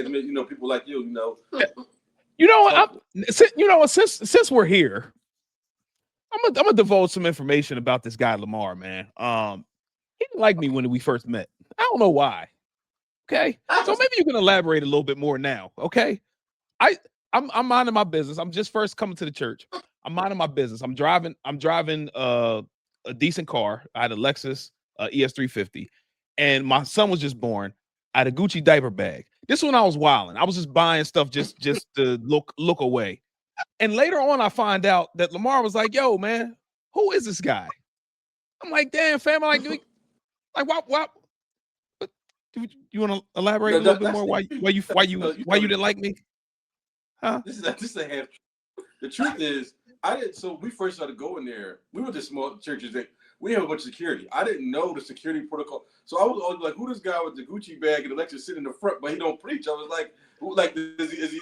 people like you, Since we're here, I'm gonna divulge some information about this guy Lamar, man. He didn't like me when we first met. I don't know why. Okay, so maybe you can elaborate a little bit more now. Okay, I'm minding my business. I'm just first coming to the church. I'm minding my business. I'm driving a decent car. I had a Lexus ES350, and my son was just born. I had a Gucci diaper bag. This one I was wilding. I was just buying stuff just to look away. And later on, I find out that Lamar was like, "Yo, man, who is this guy?" I'm like, "Damn, fam." I'm like, what? Do you want to elaborate a little bit more? Why you didn't like me? Huh? This is a half. The truth is, I didn't. So we first started going there. We went to small churches that we have a bunch of security. I didn't know the security protocol, so I was always like, "Who this guy with the Gucci bag and the lecture sitting in the front, but he don't preach?" I was like, "Who? Like, is he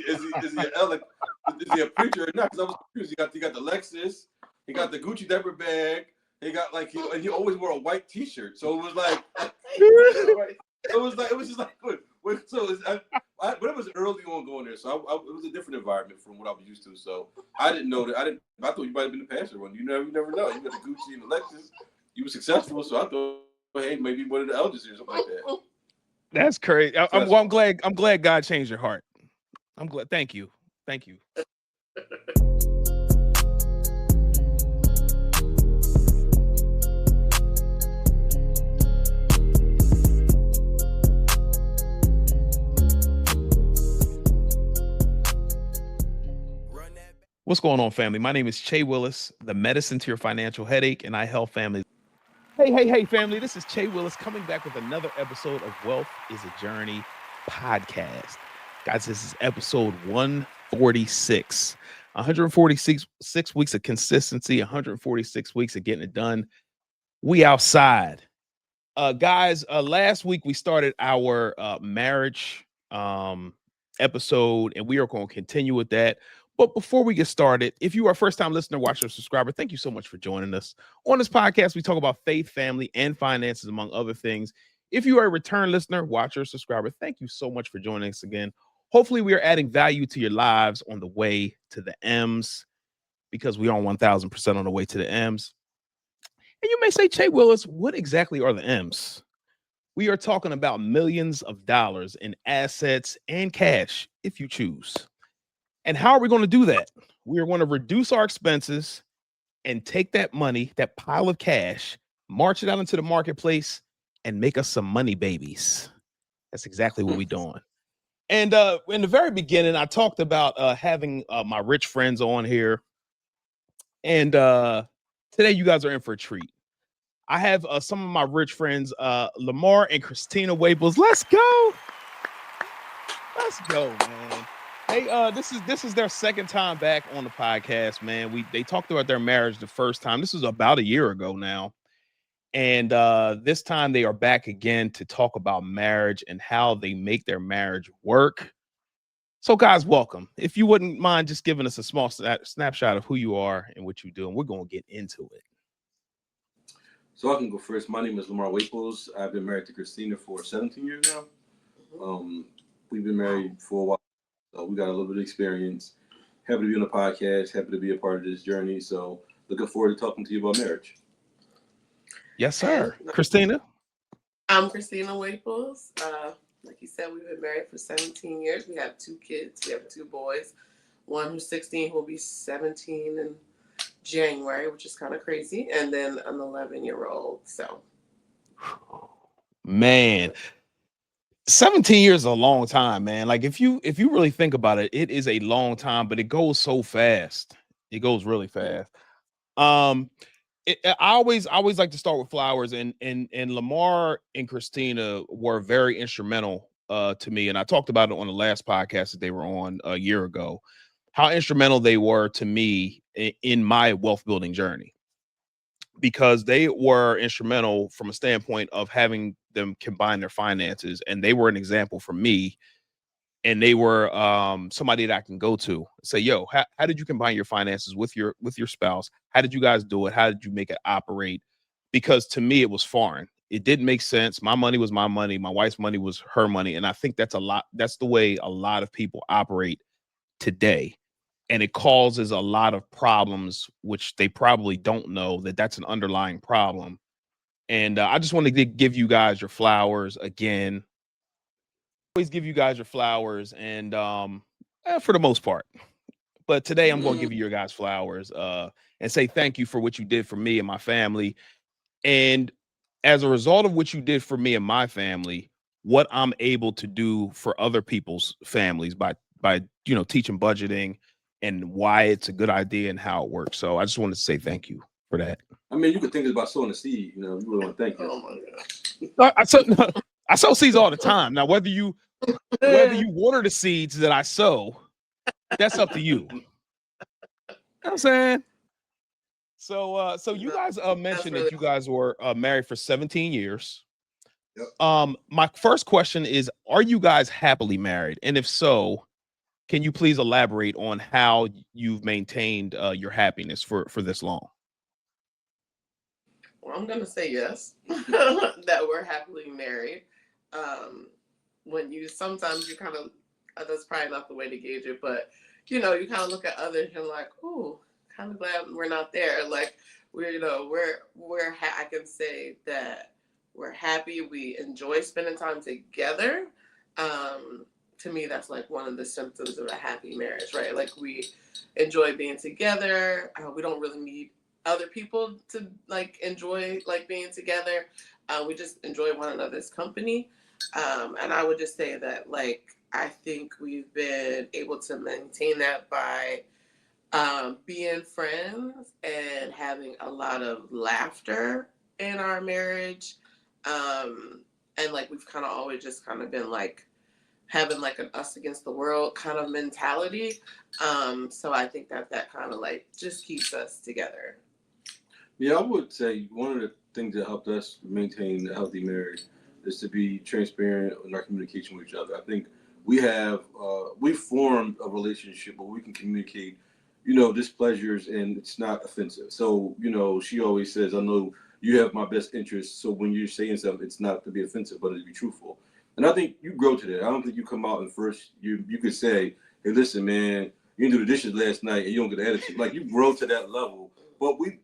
a preacher or not?" Because I was confused. He got the Lexus, he got the Gucci diaper bag, he got and he always wore a white T-shirt. So it was like, it was just like, but it was early on going there, so it was a different environment from what I was used to. So I didn't know that. I thought you might have been the pastor one. You never know. You got the Gucci and the Lexus. You were successful, so I thought, hey, maybe one of the elders or something like that. That's crazy. I'm glad God changed your heart. I'm glad. Thank you. What's going on, family? My name is Che Willis, the medicine to your financial headache, and I help families. Hey, family. This is Che Willis coming back with another episode of Wealth is a Journey podcast. Guys, this is episode 146. 146 weeks of consistency, 146 weeks of getting it done. We outside. Guys, last week we started our marriage episode, and we are going to continue with that. But before we get started, if you are a first-time listener, watcher, subscriber, thank you so much for joining us. On this podcast, we talk about faith, family, and finances, among other things. If you are a return listener, watcher, subscriber, thank you so much for joining us again. Hopefully, we are adding value to your lives on the way to the M's, because we are 1,000% on the way to the M's. And you may say, Che Willis, what exactly are the M's? We are talking about millions of dollars in assets and cash, if you choose. And how are we going to do that? We are going to reduce our expenses and take that money, that pile of cash, march it out into the marketplace, and make us some money babies. That's exactly what we're doing. And in the very beginning, I talked about having my rich friends on here. And today you guys are in for a treat. I have some of my rich friends, Lamar and Christina Waples. Let's go. Let's go, man. Hey, this is their second time back on the podcast, man. They talked about their marriage the first time. This was about a year ago now. And this time they are back again to talk about marriage and how they make their marriage work. So, guys, welcome. If you wouldn't mind just giving us a small snapshot of who you are and what you do, and we're going to get into it. So I can go first. My name is Lamar Waples. I've been married to Christina for 17 years now. We've been married for a while. So we got a little bit of experience. Happy to be on the podcast. Happy to be a part of this journey. So looking forward to talking to you about marriage. Yes, sir. Christina? I'm Christina Waples. Like you said, we've been married for 17 years. We have 2 kids. We have 2 boys. One who's 16, who will be 17 in January, which is kind of crazy. And then an 11-year-old. So, man. 17 years is a long time, man. Like if you really think about it, it is a long time, but it goes so fast. It goes really fast. I always like to start with flowers, and Lamar and Christina were very instrumental to me. And I talked about it on the last podcast that they were on a year ago, how instrumental they were to me in my wealth building journey, because they were instrumental from a standpoint of having them combine their finances. And they were an example for me. And they were somebody that I can go to say, yo, how did you combine your finances with your spouse? How did you guys do it? How did you make it operate? Because to me, it was foreign. It didn't make sense. My money was my money. My wife's money was her money. And I think that's the way a lot of people operate today. And it causes a lot of problems, which they probably don't know that that's an underlying problem. And I just wanted to give you guys your flowers again. Always give you guys your flowers, and for the most part. But today I'm going to give you your guys flowers and say thank you for what you did for me and my family. And as a result of what you did for me and my family, what I'm able to do for other people's families by teaching budgeting and why it's a good idea and how it works. So I just wanted to say thank you for that. I mean, you could think about sowing a seed. You know, you really want to thank you. Oh my God. I sow seeds all the time. Now, whether you water the seeds that I sow, that's up to you. You know what I'm saying? So you guys mentioned that you guys were married for 17 years. Yep. My first question is, are you guys happily married? And if so, can you please elaborate on how you've maintained your happiness for this long? Well, I'm gonna say yes, that we're happily married. Sometimes you kind of, that's probably not the way to gauge it, but you kind of look at others and like, ooh, kind of glad we're not there. Like I can say that we're happy. We enjoy spending time together. To me, that's like one of the symptoms of a happy marriage, right? Like we enjoy being together. We don't really need other people to like enjoy like being together. We just enjoy one another's company. And I would just say that like I think we've been able to maintain that by being friends and having a lot of laughter in our marriage. And like we've kind of always just kind of been like having like an us against the world kind of mentality. So I think that kind of like just keeps us together. Yeah, I would say one of the things that helped us maintain a healthy marriage is to be transparent in our communication with each other. I think we formed a relationship where we can communicate, displeasures, and it's not offensive. So, she always says, I know you have my best interest. So when you're saying something, it's not to be offensive, but to be truthful. And I think you grow to that. I don't think you come out and first you could say, hey, listen, man, you didn't do the dishes last night and you don't get the attitude. Like you grow to that level. But we've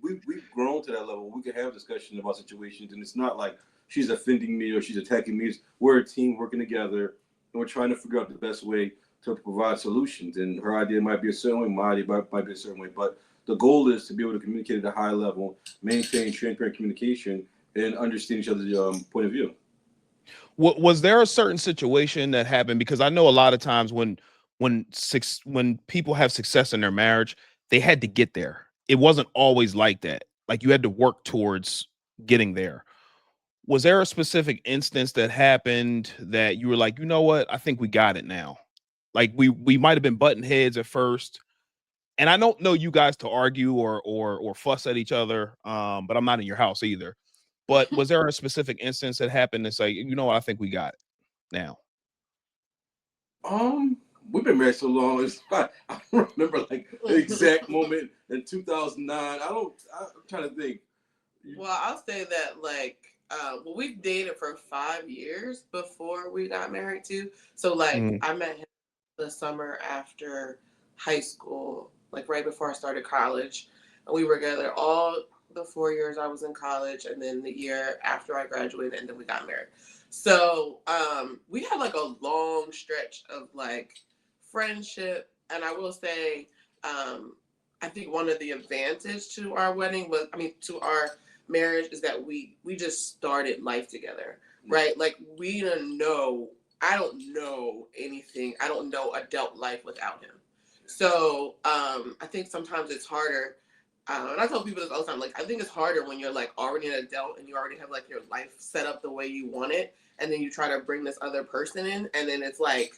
grown to that level. We can have discussions about situations, and it's not like she's offending me or she's attacking me. We're a team working together, and we're trying to figure out the best way to provide solutions. And her idea might be a certain way, my idea might be a certain way. But the goal is to be able to communicate at a high level, maintain transparent communication, and understand each other's point of view. Was there a certain situation that happened? Because I know a lot of times when people have success in their marriage, they had to get there. It wasn't always like that. Like you had to work towards getting there. Was there a specific instance that happened that you were like, you know what? I think we got it now. Like we might have been butting heads at first. And I don't know you guys to argue or fuss at each other. But I'm not in your house either. But was there a specific instance that happened to say, you know what, I think we got it now? We've been married so long. I don't remember like the exact moment in 2009. I'm trying to think. Well, I'll say that like, we dated for 5 years before we got married too. So like, I met him the summer after high school, like right before I started college, and we were together all the 4 years I was in college, and then the year after I graduated, and then we got married. So we had like a long stretch of like friendship, and I will say, I think one of the advantage to our to our marriage is that we just started life together, right? Like I don't know anything. I don't know adult life without him. So I think sometimes it's harder. And I tell people this all the time. Like I think it's harder when you're like already an adult and you already have like your life set up the way you want it, and then you try to bring this other person in, and then it's like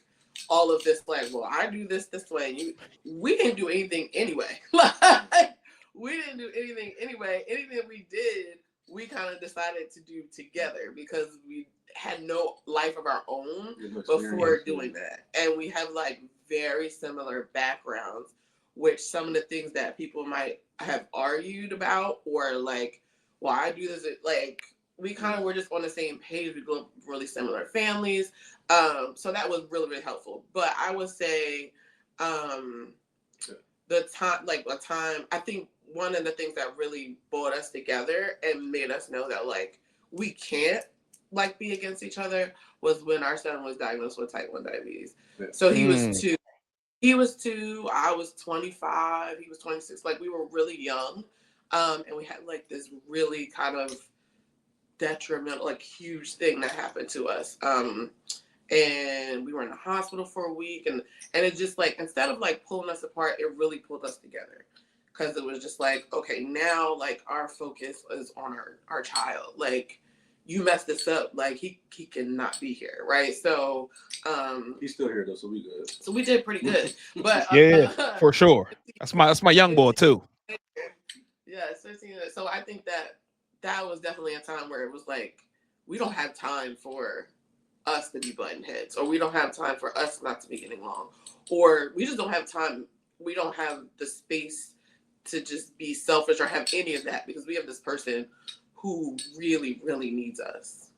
all of this like, well, I do this way, and we didn't do anything anyway. Like we didn't do anything anyway. Anything we did, we kind of decided to do together because we had no life of our own before doing that. And we have like very similar backgrounds, which some of the things that people might have argued about or like, well, I do this, like we kind of were just on the same page. We grew up really similar families. So that was really, really helpful. But I would say I think one of the things that really brought us together and made us know that like we can't like be against each other was when our son was diagnosed with type 1 diabetes. Yeah. So he was 2. He was 2, I was 25, he was 26. Like we were really young. And we had like this really kind of detrimental, like huge thing that happened to us. And we were in the hospital for a week, and it just like, instead of like pulling us apart, it really pulled us together, because it was just like, okay, now like our focus is on our child. Like, you messed this up, like he cannot be here, right? So he's still here though, so we good. So we did pretty good. But yeah, for sure. That's my young boy too. Yeah, 16. So I think that was definitely a time where it was like, we don't have time for us to be button heads, or we don't have time for us not to be getting along, or we just don't have time. We don't have the space to just be selfish or have any of that, because we have this person who really, really needs us.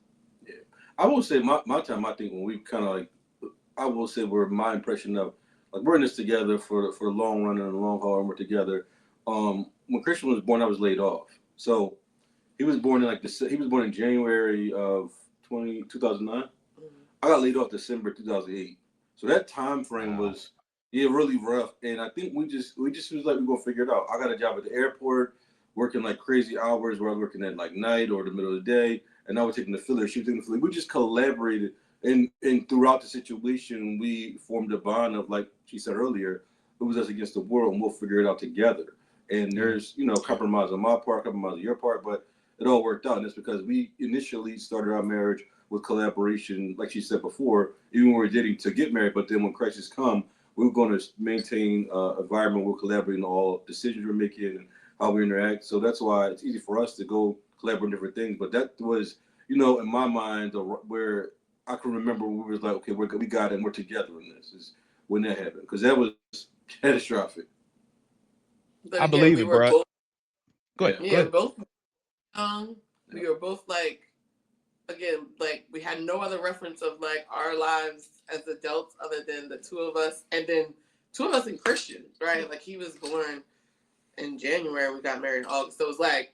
Yeah, I will say my time. I think when we kind of like, I will say we're my impression of like we're in this together for the long run and the long haul, and we're together. When Christian was born, I was laid off. So he was born in he was born in January of 2009. I got laid off December 2008. So that time frame was really rough. And I think we just was like, we're gonna figure it out. I got a job at the airport, working like crazy hours, where I was working at like night or the middle of the day, and I was taking the filler, she was taking the filler. We just collaborated, and throughout the situation we formed a bond of, like she said earlier, it was us against the world, and we'll figure it out together. And there's, compromise on my part, compromise on your part, but it all worked out. And it's because we initially started our marriage with collaboration, like she said before, even when we were dating to get married. But then when crisis come, we were going to maintain an environment where we're collaborating on all decisions we're making and how we interact. So that's why it's easy for us to go collaborate on different things. But that was, in my mind, where I can remember when we was like, okay, we got it, and we're together in this, is when that happened. Because that was catastrophic. But I believe it, bro. Go ahead. Yeah, both. We were both like, again, like we had no other reference of like our lives as adults other than the two of us, and then two of us in Christian, right? Like he was born in January, we got married in August, so it was like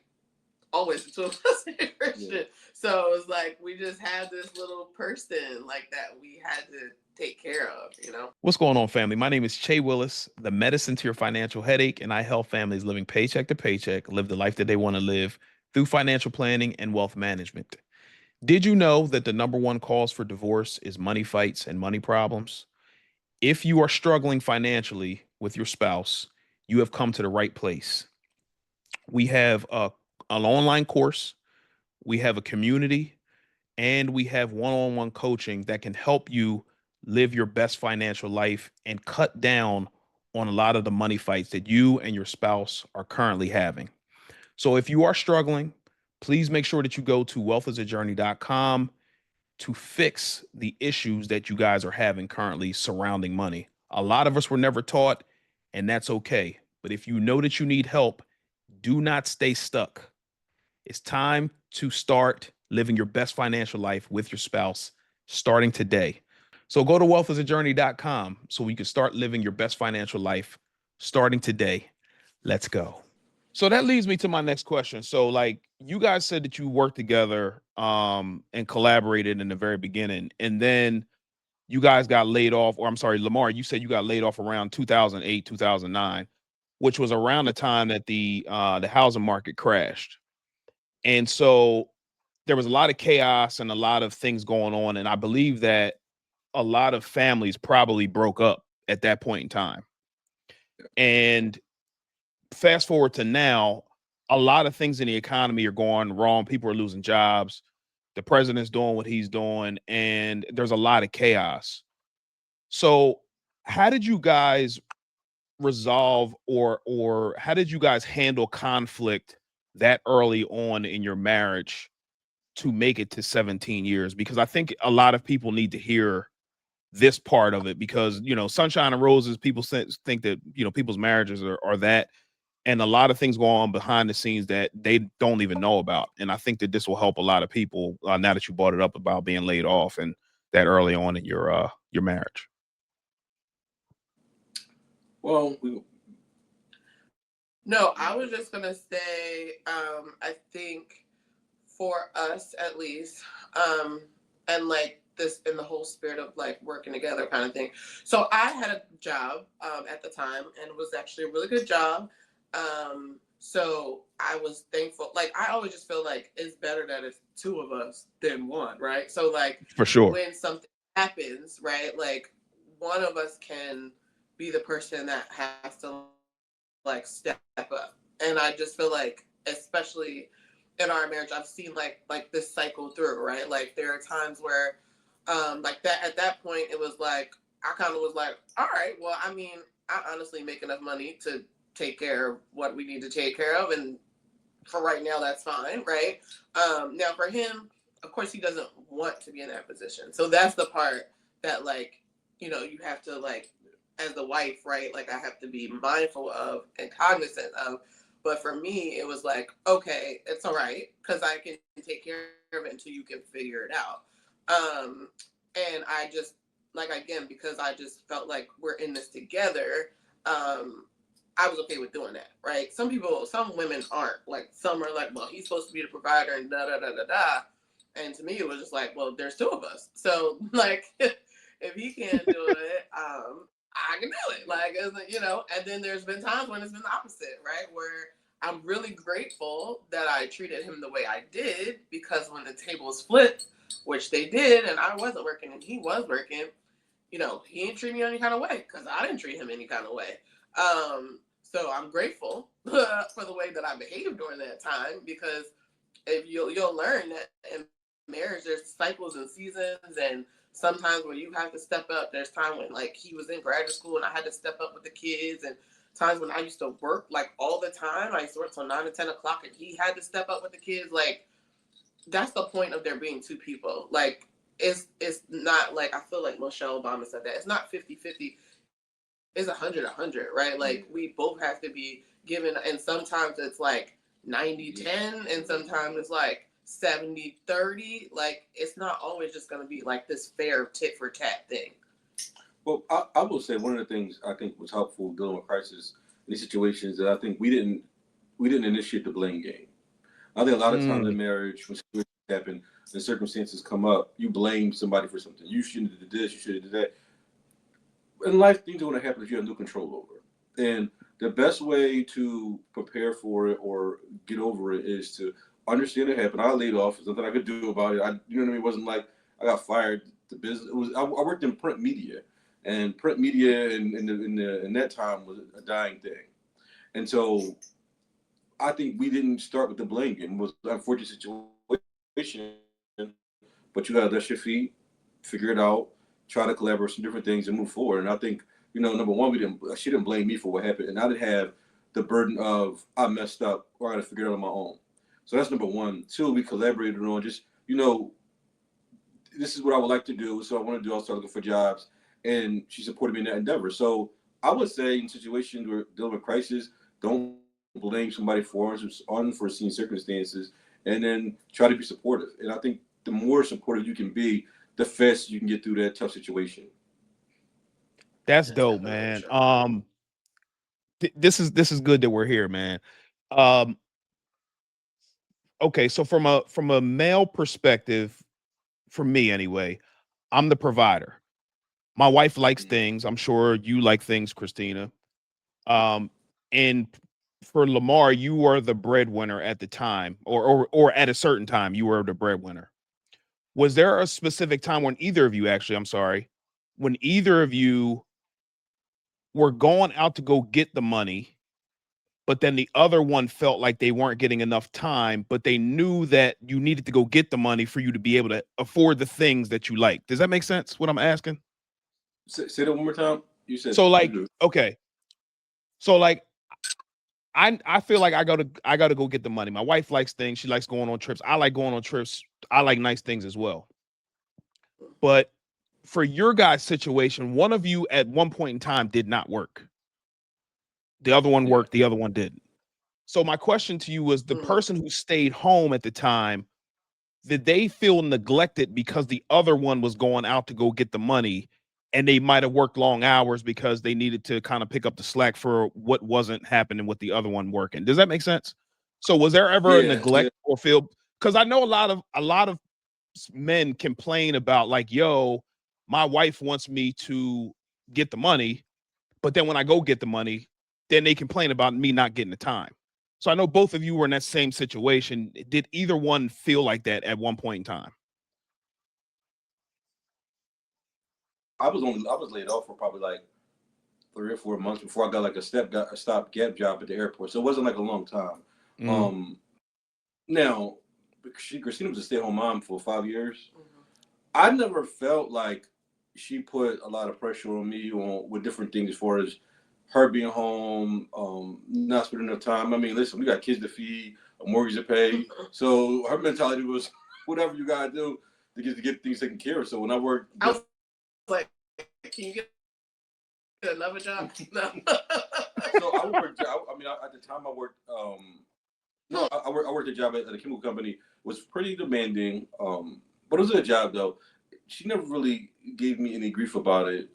always the two of us in Christian. Yeah. So it was like we just had this little person like that we had to take care of, What's going on, family? My name is Che Willis, the medicine to your financial headache, and I help families living paycheck to paycheck live the life that they want to live through financial planning and wealth management. Did you know that the number one cause for divorce is money fights and money problems? If you are struggling financially with your spouse, you have come to the right place. We have an online course, we have a community, and we have one-on-one coaching that can help you live your best financial life and cut down on a lot of the money fights that you and your spouse are currently having. So if you are struggling, please make sure that you go to wealthisajourney.com to fix the issues that you guys are having currently surrounding money. A lot of us were never taught, and that's okay. But if you know that you need help, do not stay stuck. It's time to start living your best financial life with your spouse starting today. So go to wealthisajourney.com so you can start living your best financial life starting today. Let's go. So that leads me to my next question. So like you guys said that you worked together and collaborated in the very beginning, and then you guys got laid off, or I'm sorry, Lamar, you said you got laid off around 2008, 2009, which was around the time that the housing market crashed. And so there was a lot of chaos and a lot of things going on. And I believe that a lot of families probably broke up at that point in time. And fast forward to now, a lot of things in the economy are going wrong. People are losing jobs. The president's doing what he's doing, and there's a lot of chaos. So how did you guys resolve or how did you guys handle conflict that early on in your marriage to make it to 17 years? Because I think a lot of people need to hear this part of it, because, sunshine and roses, people think that, people's marriages are that. and a lot of things go on behind the scenes that they don't even know about. And I think that this will help a lot of people now that you brought it up about being laid off and that early on in your marriage. Well, No, I was just gonna say, I think for us at least, and like this in the whole spirit of like working together kind of thing. So I had a job at the time, and it was actually a really good job. So I was thankful. Like I always just feel like it's better that it's two of us than one, right? So like For sure. when something happens, right? Like one of us can be the person that has to like step up. And I just feel like, especially in our marriage, I've seen like this cycle through, right? Like there are times where like that at that point it was like I kind of was like, all right, well, I mean, I honestly make enough money to take care of what we need to take care of, and for right now that's fine, right? Now for him, of course he doesn't want to be in that position. So that's the part that like, you know, you have to like as the wife, right? Like I have to be mindful of and cognizant of. But for me, it was like, okay, it's all right because I can take care of it until you can figure it out. And I just like again because I just felt like we're in this together. I was okay with doing that, right? Some women aren't. Like some are like, well, he's supposed to be the provider and da da da da da. And to me, it was just like, well, there's two of us, so like, if he can't do it, I can do it. Like, you know. And then there's been times when it's been the opposite, right? Where I'm really grateful that I treated him the way I did because when the tables flipped, which they did, and I wasn't working and he was working, you know, he didn't treat me any kind of way because I didn't treat him any kind of way. So I'm grateful for the way that I behaved during that time because if you'll learn that in marriage there's cycles and seasons, and sometimes where you have to step up. There's time when like he was in graduate school and I had to step up with the kids, and times when I used to work like all the time. I used to work till 9 to 10 o'clock and he had to step up with the kids. Like that's the point of there being two people. Like it's not like I feel like Michelle Obama said that. It's not 50-50. It's 100-100, right? Like we both have to be given, and sometimes it's like 90-10, and sometimes it's like 70-30. Like it's not always just going to be like this fair tit for tat thing. Well, I will say one of the things I think was helpful dealing with crisis in these situations that I think we didn't initiate the blame game. I think a lot of times in marriage, when situations happen and circumstances come up, you blame somebody for something. You shouldn't have did this. You should have did that. In life, things are going to happen that you have no control over. And the best way to prepare for it or get over it is to understand it happened. I laid off. There's nothing I could do about it. You know what I mean? It wasn't like I got fired. The business. It was. I worked in print media, and print media in that time was a dying thing. And so I think we didn't start with the blame game. It was an unfortunate situation, but you got to dust your feet, figure it out, try to collaborate some different things and move forward. And I think, you know, number one, she didn't blame me for what happened, and I didn't have the burden of I messed up or I got to figure it out on my own. So that's number one. Two, we collaborated on just, you know, this is what I would like to do. So I want to do. I'll start looking for jobs, and she supported me in that endeavor. So I would say in situations where dealing with crisis, don't blame somebody for unforeseen circumstances, and then try to be supportive. And I think the more supportive you can be, the faster you can get through that tough situation. That's dope, man. This is good that we're here, man. Okay, so from a male perspective, for me anyway, I'm the provider. My wife likes things. I'm sure you like things, Christina. And for Lamar, you were the breadwinner at the time, or at a certain time, you were the breadwinner. Was there a specific time when either of you, actually, I'm sorry, when either of you were going out to go get the money, but then the other one felt like they weren't getting enough time, but they knew that you needed to go get the money for you to be able to afford the things that you like? Does that make sense, what I'm asking? Say that one more time. You said so like, okay. So like, I feel like I gotta go get the money. My wife likes things. She likes going on trips. I like going on trips. I like nice things as well. But for your guys' situation, one of you at one point in time did not work. The other one worked. The other one didn't. So my question to you was, the person who stayed home at the time, did they feel neglected because the other one was going out to go get the money, and they might have worked long hours because they needed to kind of pick up the slack for what wasn't happening with the other one working? Does that make sense? So was there ever a neglect or feel? Because I know a lot of men complain about, like, yo, my wife wants me to get the money, but then when I go get the money, then they complain about me not getting the time. So I know both of you were in that same situation. Did either one feel like that at one point in time? I was laid off for probably like 3 or 4 months before I got like a stopgap job at the airport. So it wasn't like a long time. Now, Christina was a stay-at-home mom for 5 years. I never felt like she put a lot of pressure on me with different things as far as her being home, not spending enough time. I mean, listen, we got kids to feed, a mortgage to pay. So her mentality was whatever you gotta do to get things taken care of. So when I worked, I was like, can you get another job? No. So I worked. I mean, at the time I worked. I worked a job at a chemical company. It was pretty demanding, but it was a good job though. She never really gave me any grief about it,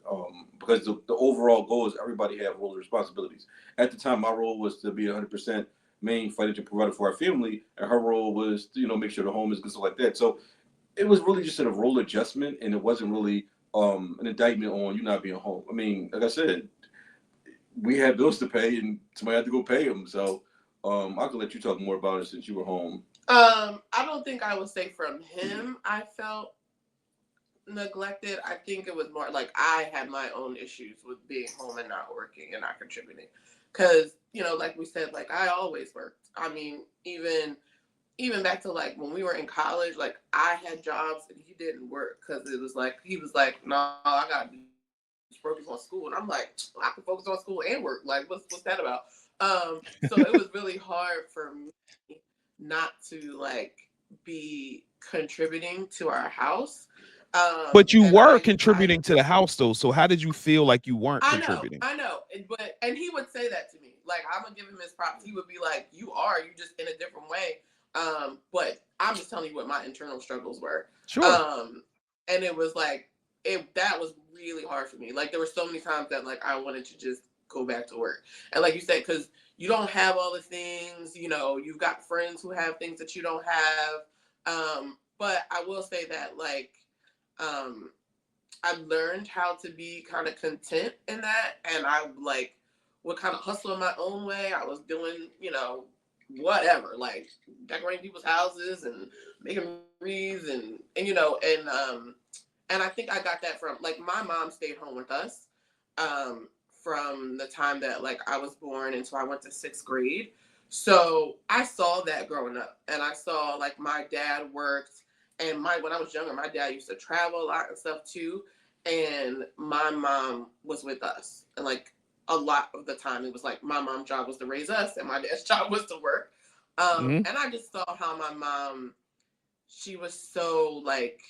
because the overall goal is everybody have roles and responsibilities. At the time, my role was to be 100% main financial provider for our family, and her role was to, make sure the home is good, stuff like that. So it was really just a role adjustment, and it wasn't really an indictment on you not being home. I mean, like I said, we had bills to pay, and somebody had to go pay them. So I could let you talk more about it since you were home. I don't think I would say from him I felt neglected. I think it was more like I had my own issues with being home and not working and not contributing. Because, like we said, like I always worked. I mean, even back to like when we were in college, like I had jobs and he didn't work because it was like he was like, no, I got to focus on school, and I'm like, I can focus on school and work. Like, what's that about? So it was really hard for me not to like be contributing to our house. But you were contributing to the house though. So how did you feel like you weren't contributing? I know, and he would say that to me. Like, I'm gonna give him his props. He would be like, you just in a different way. But I'm just telling you what my internal struggles were. Sure. And it was like that was really hard for me. Like, there were so many times that like I wanted to just go back to work. And like you said, because you don't have all the things, you've got friends who have things that you don't have. But I will say that like I learned how to be kind of content in that, and I like would kind of hustle in my own way. I was doing, whatever, like decorating people's houses and making wreaths and I think I got that from like my mom stayed home with us from the time that like I was born until I went to 6th grade. So I saw that growing up, and I saw like my dad worked. And when I was younger, my dad used to travel a lot and stuff too. And my mom was with us. And like a lot of the time, it was like my mom's job was to raise us and my dad's job was to work. And I just saw how my mom, she was so like,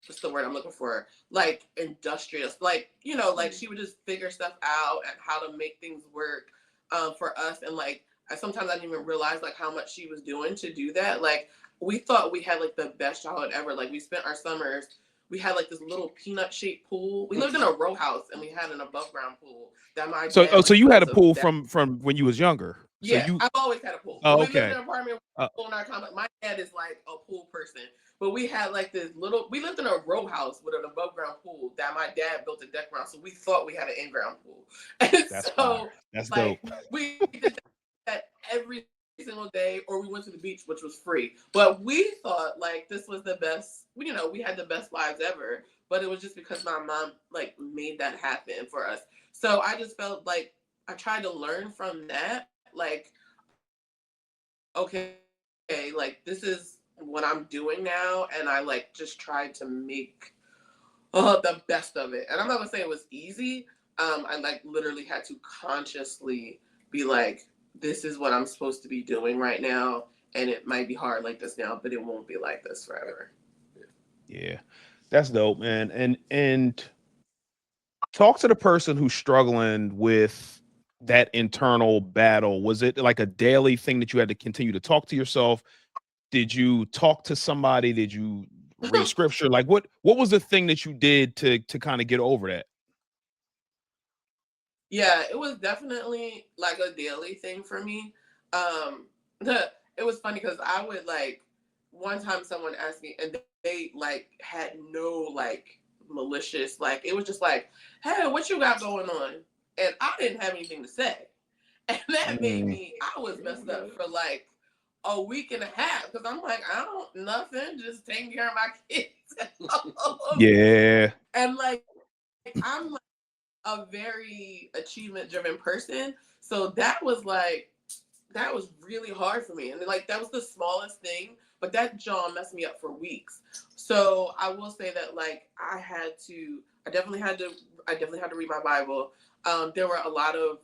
what's the word I'm looking for? Like industrious. Like, like she would just figure stuff out and how to make things work for us. And like, sometimes I didn't even realize like how much she was doing to do that. Like, we thought we had like the best childhood ever. Like, we spent our summers, we had like this little peanut shaped pool. We lived in a row house and we had an above ground pool that my dad, so you had a pool from when you was younger. So yeah, I've always had a pool. Oh, we okay. lived in an apartment with a pool in our complex. My dad is like a pool person. But we had like this we lived in a row house with an above ground pool that my dad built a deck around. So we thought we had an in-ground pool. And that's like, dope. We did that every single day, or we went to the beach, which was free. But we thought like this was the best, we had the best lives ever. But it was just because my mom like made that happen for us. So I just felt like I tried to learn from that. Like, okay, like this is what I'm doing now, and I like just tried to make the best of it. And I'm not gonna say it was easy. I like literally had to consciously be like, this is what I'm supposed to be doing right now, and it might be hard like this now, but it won't be like this forever. Yeah, that's dope, man. And talk to the person who's struggling with that internal battle? Was it like a daily thing that you had to continue to talk to yourself? Did you talk to somebody? Did you read scripture? Like what was the thing that you did to kind of get over that? Yeah, it was definitely like a daily thing for me. Um, it was funny because I would like one time someone asked me and they like had no like malicious like it was just like, hey, what you got going on? And I didn't have anything to say, and that made Mm, me I was messed up for like a week and a half because I'm like I don't nothing, just taking care of my kids, yeah. and like I'm a very achievement driven person. So that was really hard for me. And like that was the smallest thing, but that John messed me up for weeks. So I will say that like I definitely had to read my Bible. There were a lot of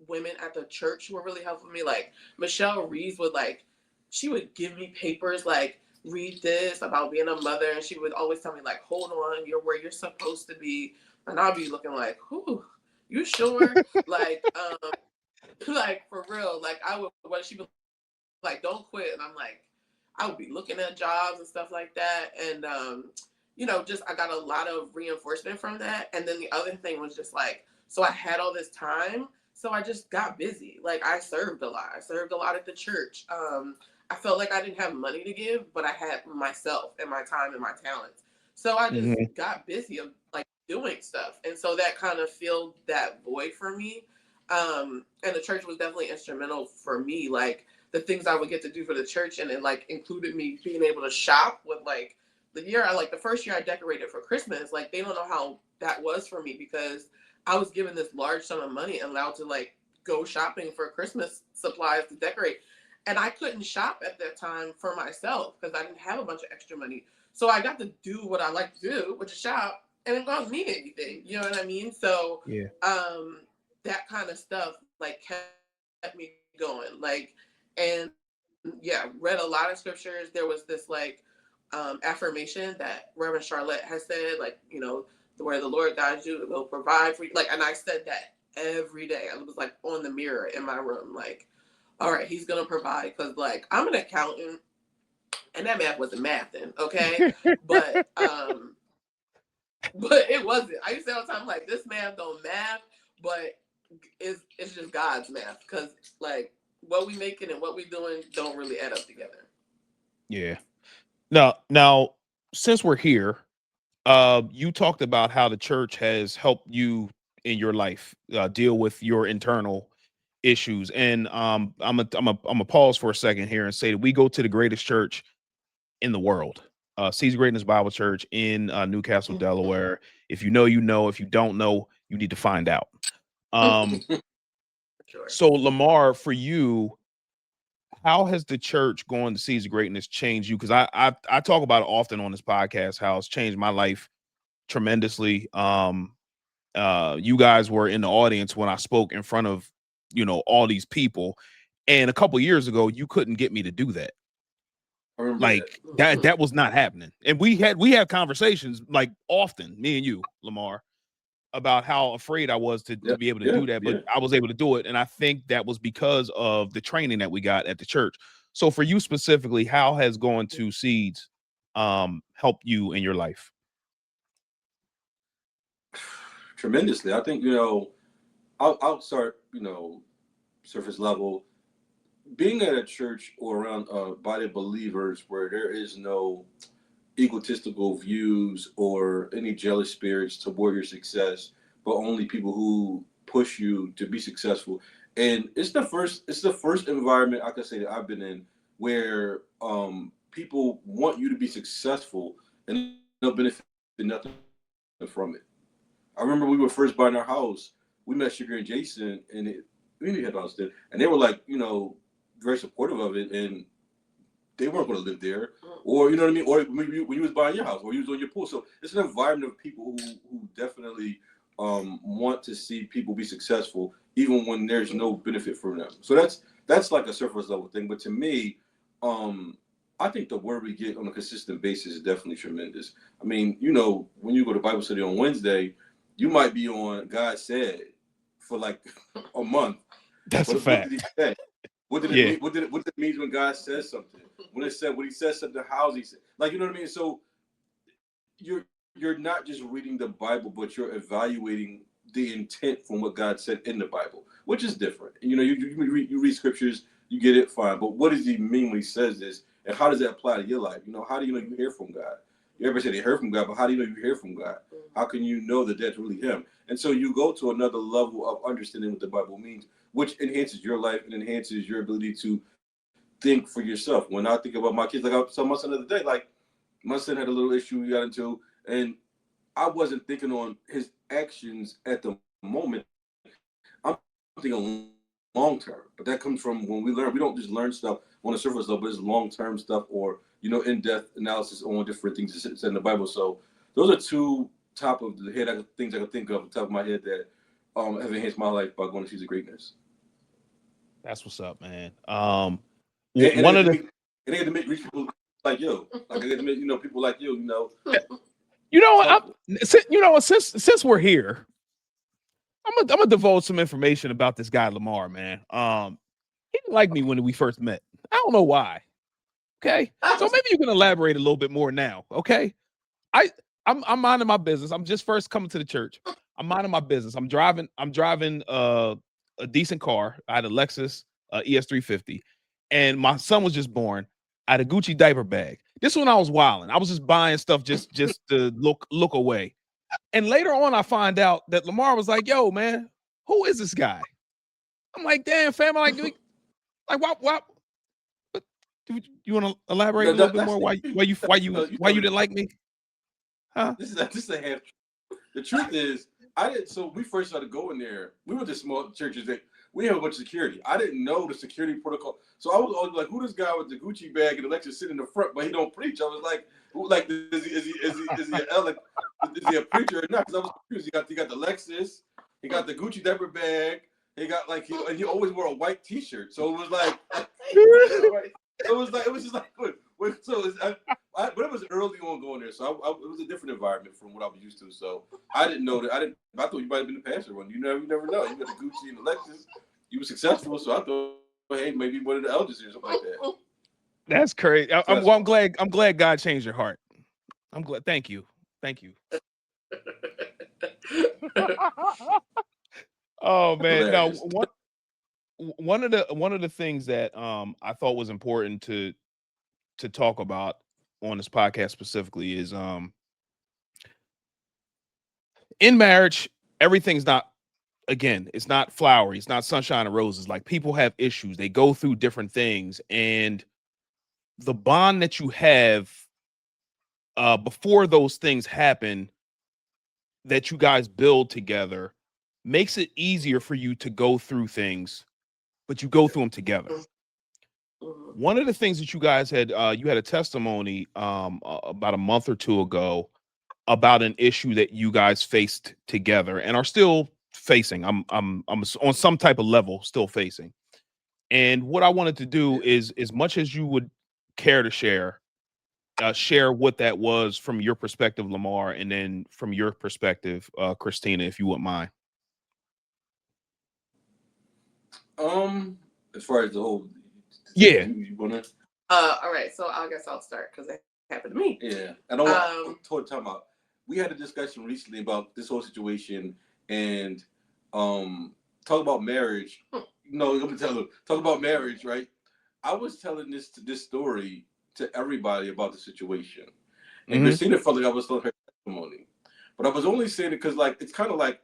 women at the church who were really helping me. Like Michelle Reeves would like, she would give me papers like, read this about being a mother, and she would always tell me like, hold on, you're where you're supposed to be, and I'll be looking like, whew, you sure? Like, like for real, like I would when she was like, don't quit, and I'm like, I would be looking at jobs and stuff like that, and just I got a lot of reinforcement from that, and then the other thing was just like, so I had all this time, so I just got busy. Like I served a lot. I served a lot at the church. I felt like I didn't have money to give, but I had myself and my time and my talents. So I just Mhm. got busy of like doing stuff, and so that kind of filled that void for me. And the church was definitely instrumental for me. Like the things I would get to do for the church, and it like included me being able to shop with like the first year I decorated for Christmas. Like they don't know how that was for me because I was given this large sum of money and allowed to like go shopping for Christmas supplies to decorate. And I couldn't shop at that time for myself because I didn't have a bunch of extra money. So I got to do what I like to do, which is shop, and it don't mean anything. You know what I mean? So Yeah. um, that kind of stuff like kept me going. Like, and yeah, read a lot of scriptures. There was this like affirmation that Reverend Charlotte has said, like, where the Lord guides you, will provide for you. Like, and I said that every day. I was like on the mirror in my room, like, all right, he's gonna provide because like I'm an accountant and that math wasn't mathing, okay? But but it wasn't. I used to say all the time, like, this math don't math, but it's just God's math because like what we making and what we doing don't really add up together. Yeah. Now, since we're here, you talked about how the church has helped you in your life deal with your internal issues, and I'm a pause for a second here and say that we go to the greatest church in the world, Seas Greatness Bible Church in Newcastle, Delaware. If you know, you know. If you don't know, you need to find out. Um, Sure. so Lamar, for you, how has the church going to Seas of Greatness changed you? Because I talk about it often on this podcast, how it's changed my life tremendously. You guys were in the audience when I spoke in front of, all these people. And a couple years ago, you couldn't get me to do that. I remember that. Like that was not happening. And we had conversations like often, me and you, Lamar, about how afraid I was to Yeah, be able to yeah, do that, but yeah. I was able to do it. And I think that was because of the training that we got at the church. So for you specifically, how has going to Seeds helped you in your life? Tremendously. I think, I'll start, surface level. Being at a church or around a body of believers where there is no egotistical views or any jealous spirits toward your success, but only people who push you to be successful. And it's the first environment I can say that I've been in where people want you to be successful and they'll benefit nothing from it. I remember we were first buying our house. We met Sugar and Jason, and we knew we had a house there, and they were like, very supportive of it, and they weren't going to live there, or you know what I mean, or when you was buying your house, or you was on your pool. So it's an environment of people who definitely want to see people be successful, even when there's no benefit for them. So that's like a surface level thing. But to me, I think the word we get on a consistent basis is definitely tremendous. I mean, when you go to Bible study on Wednesday, you might be on God said for like a month. That's a fact. What did he say? What did it mean? What did it mean when God says something? When he says something, how's he say? Like, you know what I mean? So you're not just reading the Bible, but you're evaluating the intent from what God said in the Bible, which is different. And, you know, you read scriptures, you get it, fine. But what does he mean when he says this? And how does that apply to your life? You know, how do you know you hear from God? Everybody said they heard from God, but how do you know you hear from God? How can you know that that's really him? And so you go to another level of understanding what the Bible means, which enhances your life and enhances your ability to think for yourself. When I think about my kids, like I saw my son the other day, like my son had a little issue we got into, and I wasn't thinking on his actions at the moment. I'm thinking long term, but that comes from when we learn. We don't just learn stuff on the surface level, but it's long term stuff, or in-depth analysis on different things that's in the Bible. So those are two top of the head things I can think of on top of my head that have enhanced my life by going to Seeds of Greatness. That's what's up, man. And they had to reach people like you, like I get to meet, people like you, You know what? Since we're here, I'm gonna divulge some information about this guy Lamar, man. He didn't like me when we first met. I don't know why. Okay, so maybe you can elaborate a little bit more now. Okay, I'm minding my business. I'm just first coming to the church. I'm minding my business. I'm driving a decent car. I had a Lexus ES350, and my son was just born. I had a Gucci diaper bag. This one I was wilding. I was just buying stuff just to look away. And later on, I find out that Lamar was like, "Yo, man, who is this guy?" I'm like, "Damn, fam, like what? You want to elaborate a little bit more? Why you didn't like me? Huh? This is a half. The truth is, I didn't. So we first started going there. We went to small churches that we have a bunch of security. I didn't know the security protocol, so I was always like, "Who this guy with the Gucci bag and the Lexus sitting in the front, but he don't preach?" I was like, is he a preacher or not? Because I was confused. He got the Lexus, he got the Gucci diaper bag, he got he always wore a white T-shirt. So it was like, it was just like, but it was early on going there, so it was a different environment from what I was used to. So I didn't know that. I thought you might have been the pastor one. You never know. You got the Gucci and the Lexus. You were successful, so I thought, hey, maybe one of the elders or something like that. That's crazy. I'm glad God changed your heart. I'm glad. Thank you. Oh man, no. One of the things that I thought was important to talk about on this podcast specifically is in marriage, everything's not, again, it's not flowery, it's not sunshine and roses. Like, people have issues, they go through different things, and the bond that you have before those things happen, that you guys build together, makes it easier for you to go through things, but you go through them together. One of the things that you guys had, you had a testimony about a month or two ago about an issue that you guys faced together and are still facing. I'm on some type of level still facing. And what I wanted to do is, as much as you would care to share what that was from your perspective, Lamar, and then from your perspective, Christina, if you wouldn't mind. As far as the whole, you wanna? All right, so I guess I'll start because it happened to me. Yeah, I don't want to talk about. We had a discussion recently about this whole situation and talk about marriage. No, let me tell you, talk about marriage, right? I was telling this story to everybody about the situation, and Christina felt like I was telling her testimony, but I was only saying it because, like, it's kind of like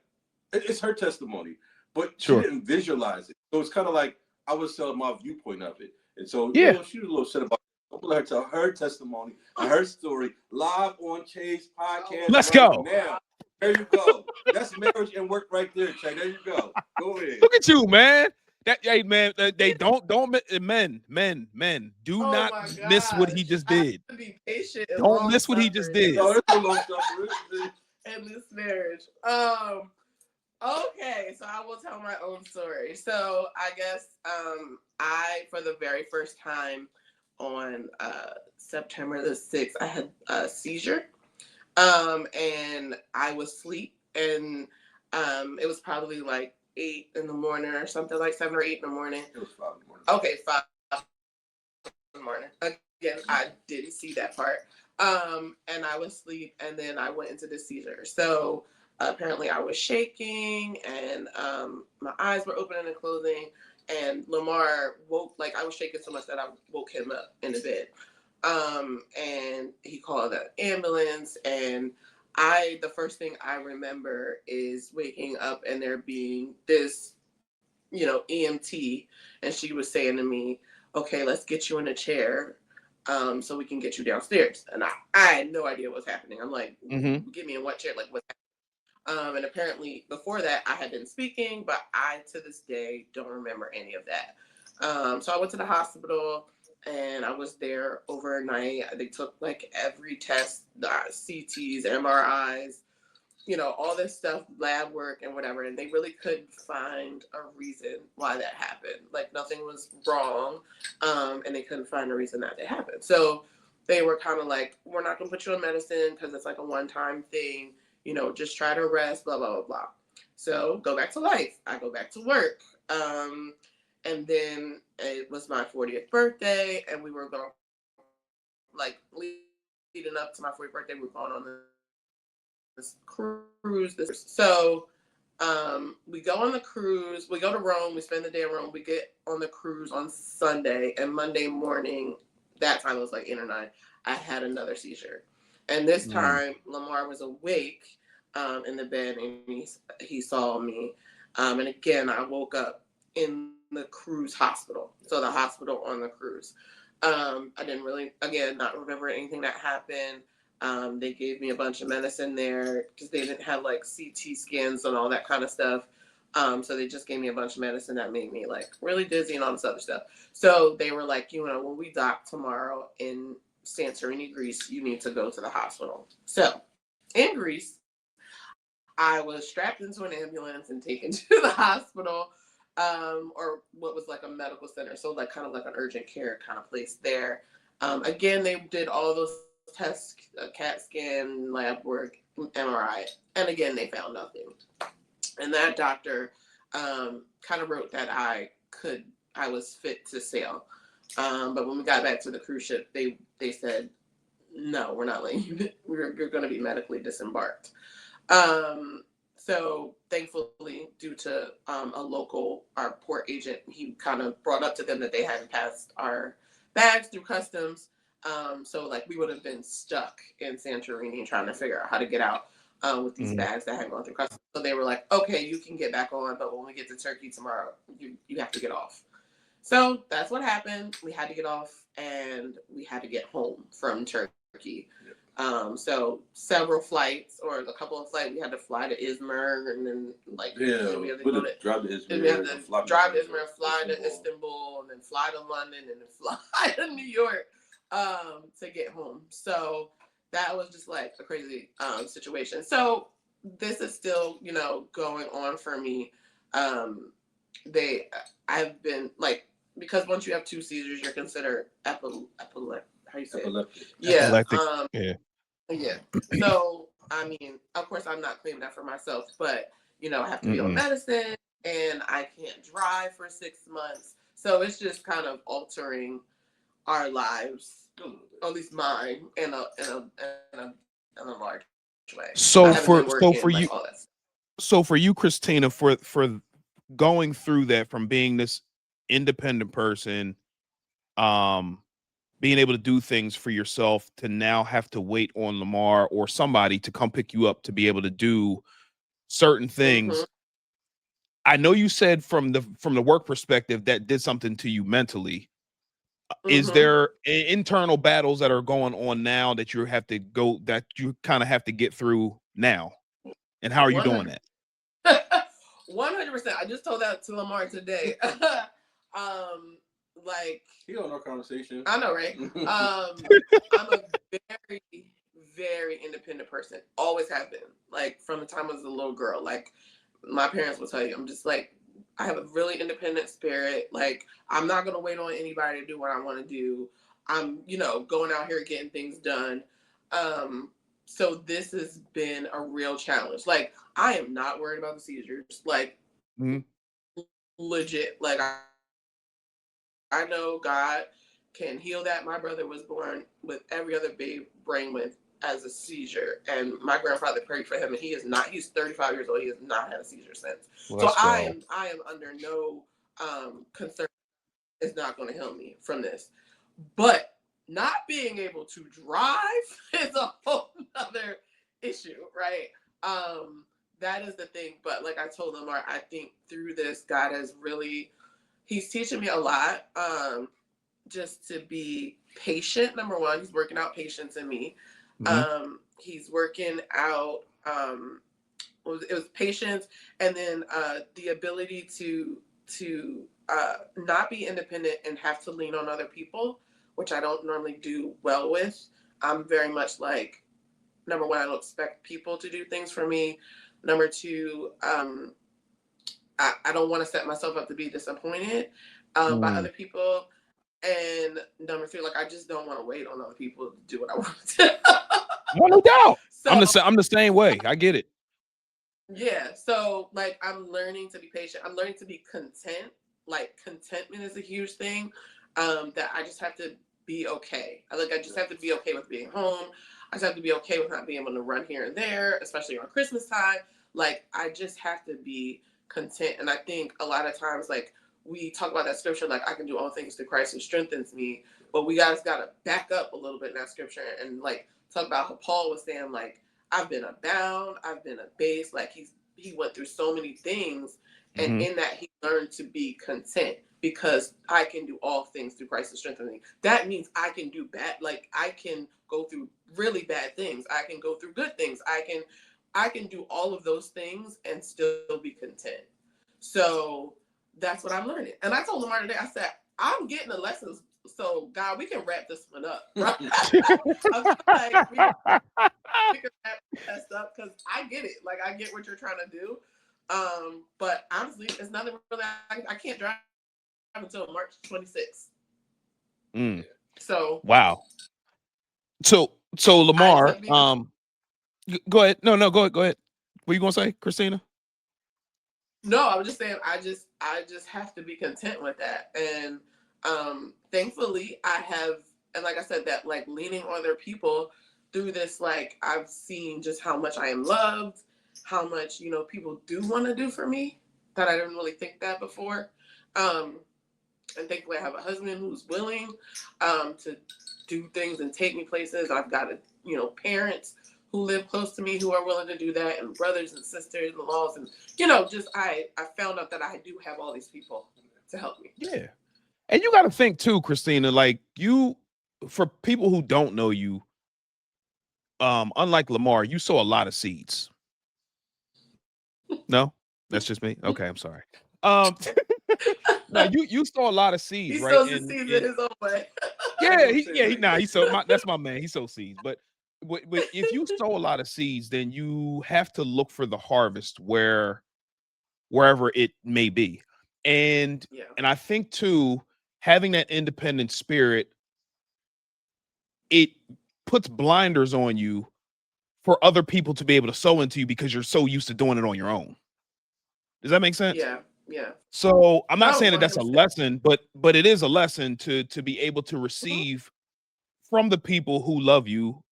it's her testimony, but she didn't visualize it, so it's kind of like I was telling my viewpoint of it, and so she was a little upset about it. I'm gonna let her tell her testimony and her story live on Chase Podcast. Let's go now. There you go. That's marriage and work right there, Chay. There you go. Go ahead. Look at you, man. Hey, man, they don't men do not miss what he just did. I have to be patient. Don't miss what he just did. No, there's no long suffering in this marriage. Okay, so I will tell my own story. So I guess I, for the very first time on September the 6th, I had a seizure. And I was asleep, and it was probably like 8 in the morning or something, like 7 or 8 in the morning. It was 5 in the morning. Okay, 5 in the morning. Again, I didn't see that part. And I was asleep, and then I went into the seizure. So apparently I was shaking, and my eyes were opening and closing, and Lamar woke, like I was shaking so much that I woke him up in the bed. And he called an ambulance, and the first thing I remember is waking up and there being this, EMT, and she was saying to me, okay, let's get you in a chair so we can get you downstairs. And I had no idea what was happening. I'm like, get me in what chair? Like, what's happening? And apparently before that, I had been speaking, but I, to this day, don't remember any of that. So I went to the hospital, and I was there overnight. They took like every test, the CTs, MRIs, all this stuff, lab work and whatever, and they really couldn't find a reason why that happened. Like, nothing was wrong, and they couldn't find a reason that it happened. So they were kind of like, we're not going to put you on medicine because it's like a one-time thing, just try to rest, blah, blah, blah, blah. So go back to life. I go back to work. And then it was my 40th birthday, and we were going, like, leading up to my 40th birthday, we were going on this cruise. So we go on the cruise, we go to Rome, we spend the day in Rome, we get on the cruise on Sunday, and Monday morning, that time it was like 8 or 9, I had another seizure. And this time Lamar was awake in the bed, and he saw me. And again, I woke up in the cruise hospital. So the hospital on the cruise. I didn't really, again, not remember anything that happened. They gave me a bunch of medicine there because they didn't have like CT scans and all that kind of stuff. So they just gave me a bunch of medicine that made me like really dizzy and all this other stuff. So they were like, when we dock tomorrow in Santorini, Greece, you need to go to the hospital. So in Greece, I was strapped into an ambulance and taken to the hospital, or what was like a medical center. So like kind of like an urgent care kind of place there. Again, they did all those tests, CAT scan, lab work, MRI, and again, they found nothing. And that doctor kind of wrote that I was fit to sail. But when we got back to the cruise ship, they said, no, we're not letting you, you're going to be medically disembarked. So thankfully, due to our port agent, he kind of brought up to them that they hadn't passed our bags through customs. So like we would have been stuck in Santorini trying to figure out how to get out with these bags that had gone through customs. So they were like, okay, you can get back on, but when we get to Turkey tomorrow, you have to get off. So that's what happened. We had to get off, and we had to get home from Turkey. So several flights, or a couple of flights, we had to fly to Izmir, and then like we had to drive to Izmir, fly to Istanbul, and then fly to London, and then fly to New York to get home. So that was just like a crazy situation. So this is still, going on for me. I've been like, because once you have 2 seizures, you're considered epileptic. How you say epileptic? Yeah. Epileptic. Yeah. So, I mean, of course, I'm not claiming that for myself, but, I have to be on medicine, and I can't drive for 6 months. So it's just kind of altering our lives, at least mine, in a large way. So for you, Christina, for going through that, from being this independent person, being able to do things for yourself, to now have to wait on Lamar or somebody to come pick you up to be able to do certain things. I know you said from the work perspective that did something to you mentally. Is there internal battles that are going on now that you kind of have to get through now? And how are you doing that? 100%. I just told that to Lamar today. Like, he don't know conversation. I know, right? I'm a very, very independent person. Always have been. Like, from the time I was a little girl. Like, my parents will tell you, I'm just like, I have a really independent spirit. Like, I'm not going to wait on anybody to do what I want to do. I'm, going out here getting things done. So this has been a real challenge. Like, I am not worried about the seizures. Like, Mhm. legit. Like I know God can heal that. My brother was born with every other brain with as a seizure, and my grandfather prayed for him, and he is not. He's 35 years old. He has not had a seizure since. So Let's go. I am under no concern. It's not going to heal me from this, but not being able to drive is a whole other issue, right? That is the thing. But like I told Lamar, I think through this, God has really, he's teaching me a lot. Just to be patient. Number one, he's working out patience in me. He's working out it was patience, and then the ability to not be independent and have to lean on other people, which I don't normally do well with. I'm very much like, number one, I don't expect people to do things for me. Number two, I don't want to set myself up to be disappointed by other people. And number three, like I just don't want to wait on other people to do what I want to do. No doubt. So, I'm the same way. I get it. Yeah. So like I'm learning to be patient. I'm learning to be content. Like contentment is a huge thing. That I just have to be okay. I just have to be okay with being home. I just have to be okay with not being able to run here and there, especially around Christmas time. Like I just have to be content. And I think a lot of times, like we talk about that scripture, like I can do all things through Christ who strengthens me. But we guys got to back up a little bit in that scripture and like talk about how Paul was saying, like, I've been abound, I've been abased. Like he went through so many things, and in that he learned to be content because I can do all things through Christ who strengthens me. That means I can do bad. Like I can go through really bad things. I can go through good things. I can do all of those things and still be content. So that's what I'm learning. And I told Lamar today, I said, I'm getting the lessons. So God, we can wrap this one up. Right? I was like, we can wrap this up because I get it. Like I get what you're trying to do. But honestly, it's nothing really. I can't drive until March 26th. So wow. So Lamar, go ahead. No, go ahead. What are you gonna say, Christina? No, I was just saying I just have to be content with that. And thankfully I have, and like I said, that like leaning on other people through this, like I've seen just how much I am loved, how much, people do want to do for me that I didn't really think that before. And thankfully I have a husband who's willing to do things and take me places. I've got parents who live close to me who are willing to do that, and brothers and sisters and laws, and just I found out that I do have all these people to help me. Yeah. And you got to think too, Christina, like for people who don't know you, unlike Lamar, you sow a lot of seeds. No, that's just me. Okay, I'm sorry. No, you sow a lot of seeds, He right? sows the seeds in his own way. He sow that's my man. He sows seeds, but if you sow a lot of seeds, then you have to look for the harvest wherever it may be, and I think too, having that independent spirit, it puts blinders on you for other people to be able to sow into you because you're so used to doing it on your own. Does that make sense? Yeah. So I'm not saying that that's a 100%. lesson, but it is a lesson to be able to receive from the people who love you,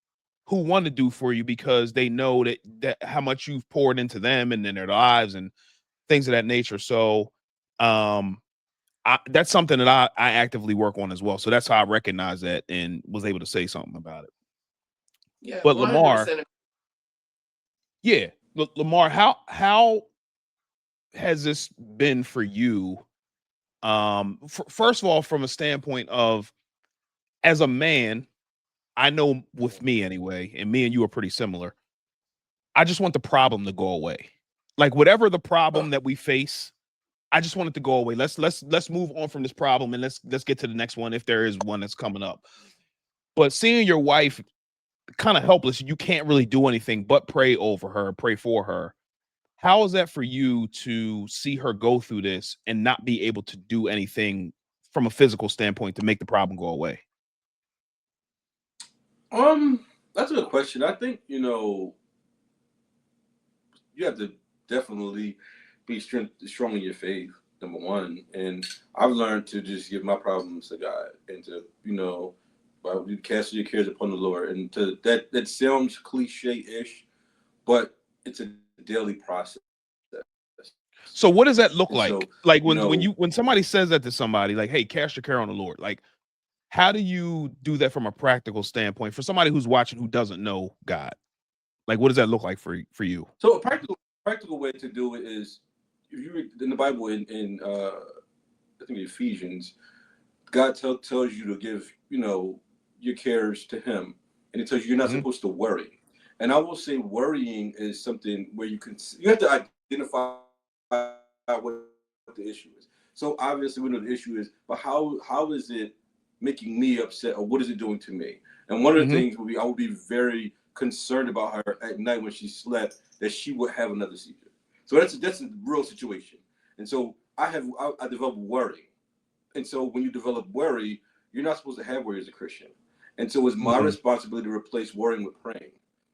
who want to do for you because they know that how much you've poured into them and in their lives and things of that nature. So that's something that I actively work on as well. So that's how I recognize that and was able to say something about it. Yeah. But 100%. Lamar, how has this been for you? First of all, from a standpoint of as a man, I know with me anyway, and me and you are pretty similar. I just want the problem to go away. Like whatever the problem that we face, I just want it to go away. Let's move on from this problem and let's get to the next one if there is one that's coming up. But seeing your wife kind of helpless, you can't really do anything but pray over her, pray for her. How is that for you to see her go through this and not be able to do anything from a physical standpoint to make the problem go away? That's a good question. I think, you have to definitely be strong in your faith, number one. And I've learned to just give my problems to God and to, you cast your cares upon the Lord. And to that sounds cliche-ish, but it's a daily process. So what does that look And so, like? Like when somebody says that to somebody, like, hey, cast your care on the Lord. Like, how do you do that from a practical standpoint for somebody who's watching who doesn't know God? Like, what does that look like for you? So a practical way to do it is, if you read in the Bible in I think Ephesians, God tells you to give your cares to Him, and He tells you you're not supposed to worry. And I will say worrying is something where you have to identify what the issue is. So obviously we know the issue is, but how is it making me upset, or what is it doing to me? And one of the things would be I would be very concerned about her at night when she slept, that she would have another seizure. So that's a real situation. And so I developed worry. And so when you develop worry, you're not supposed to have worry as a Christian. And so it's my responsibility to replace worrying with praying.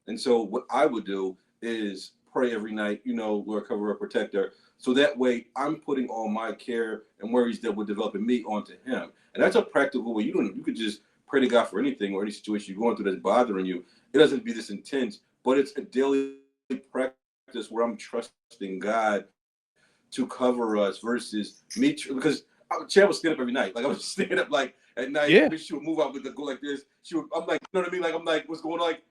And so what I would do is pray every night, Lord, cover her, protect her. So that way I'm putting all my care and worries that would develop in me onto Him. And that's a practical way. You could just pray to God for anything or any situation you're going through that's bothering you. It doesn't be this intense, but it's a daily practice where I'm trusting God to cover us versus me, because Chad would stand up every night. Like I was stand up like at night. Yeah. She would move out with go like this. I'm like, you know what I mean? Like I'm like, what's going on? Like,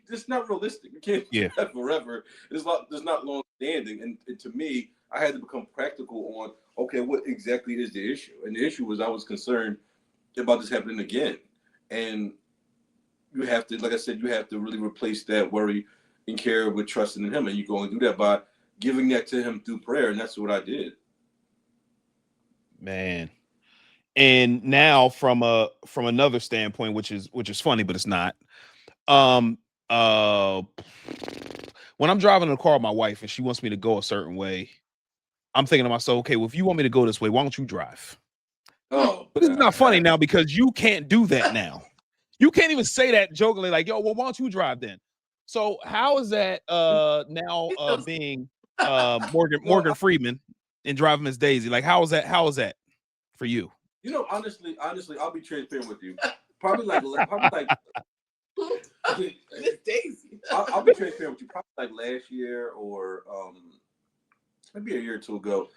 it's not realistic. You can't do that forever. There's not long standing. And to me, I had to become practical on, okay, what exactly is the issue? And the issue was I was concerned about this happening again. And you have to, like I said, you have to really replace that worry and care with trusting in Him. And you can only do that by giving that to Him through prayer. And that's what I did. Man. And now from another standpoint, which is funny, but it's not. When I'm driving in the car with my wife and she wants me to go a certain way, I'm thinking to myself, okay, well, if you want me to go this way, why don't you drive? Oh, but it's not funny now because you can't do that now. You can't even say that jokingly, like, yo, well, why don't you drive then? So how is that now being Morgan Freeman and driving Miss Daisy? Like, how is that for you? Honestly, I'll be transparent with you. Probably like Miss Daisy. I'll be transparent with you. Probably like last year or maybe a year or two ago,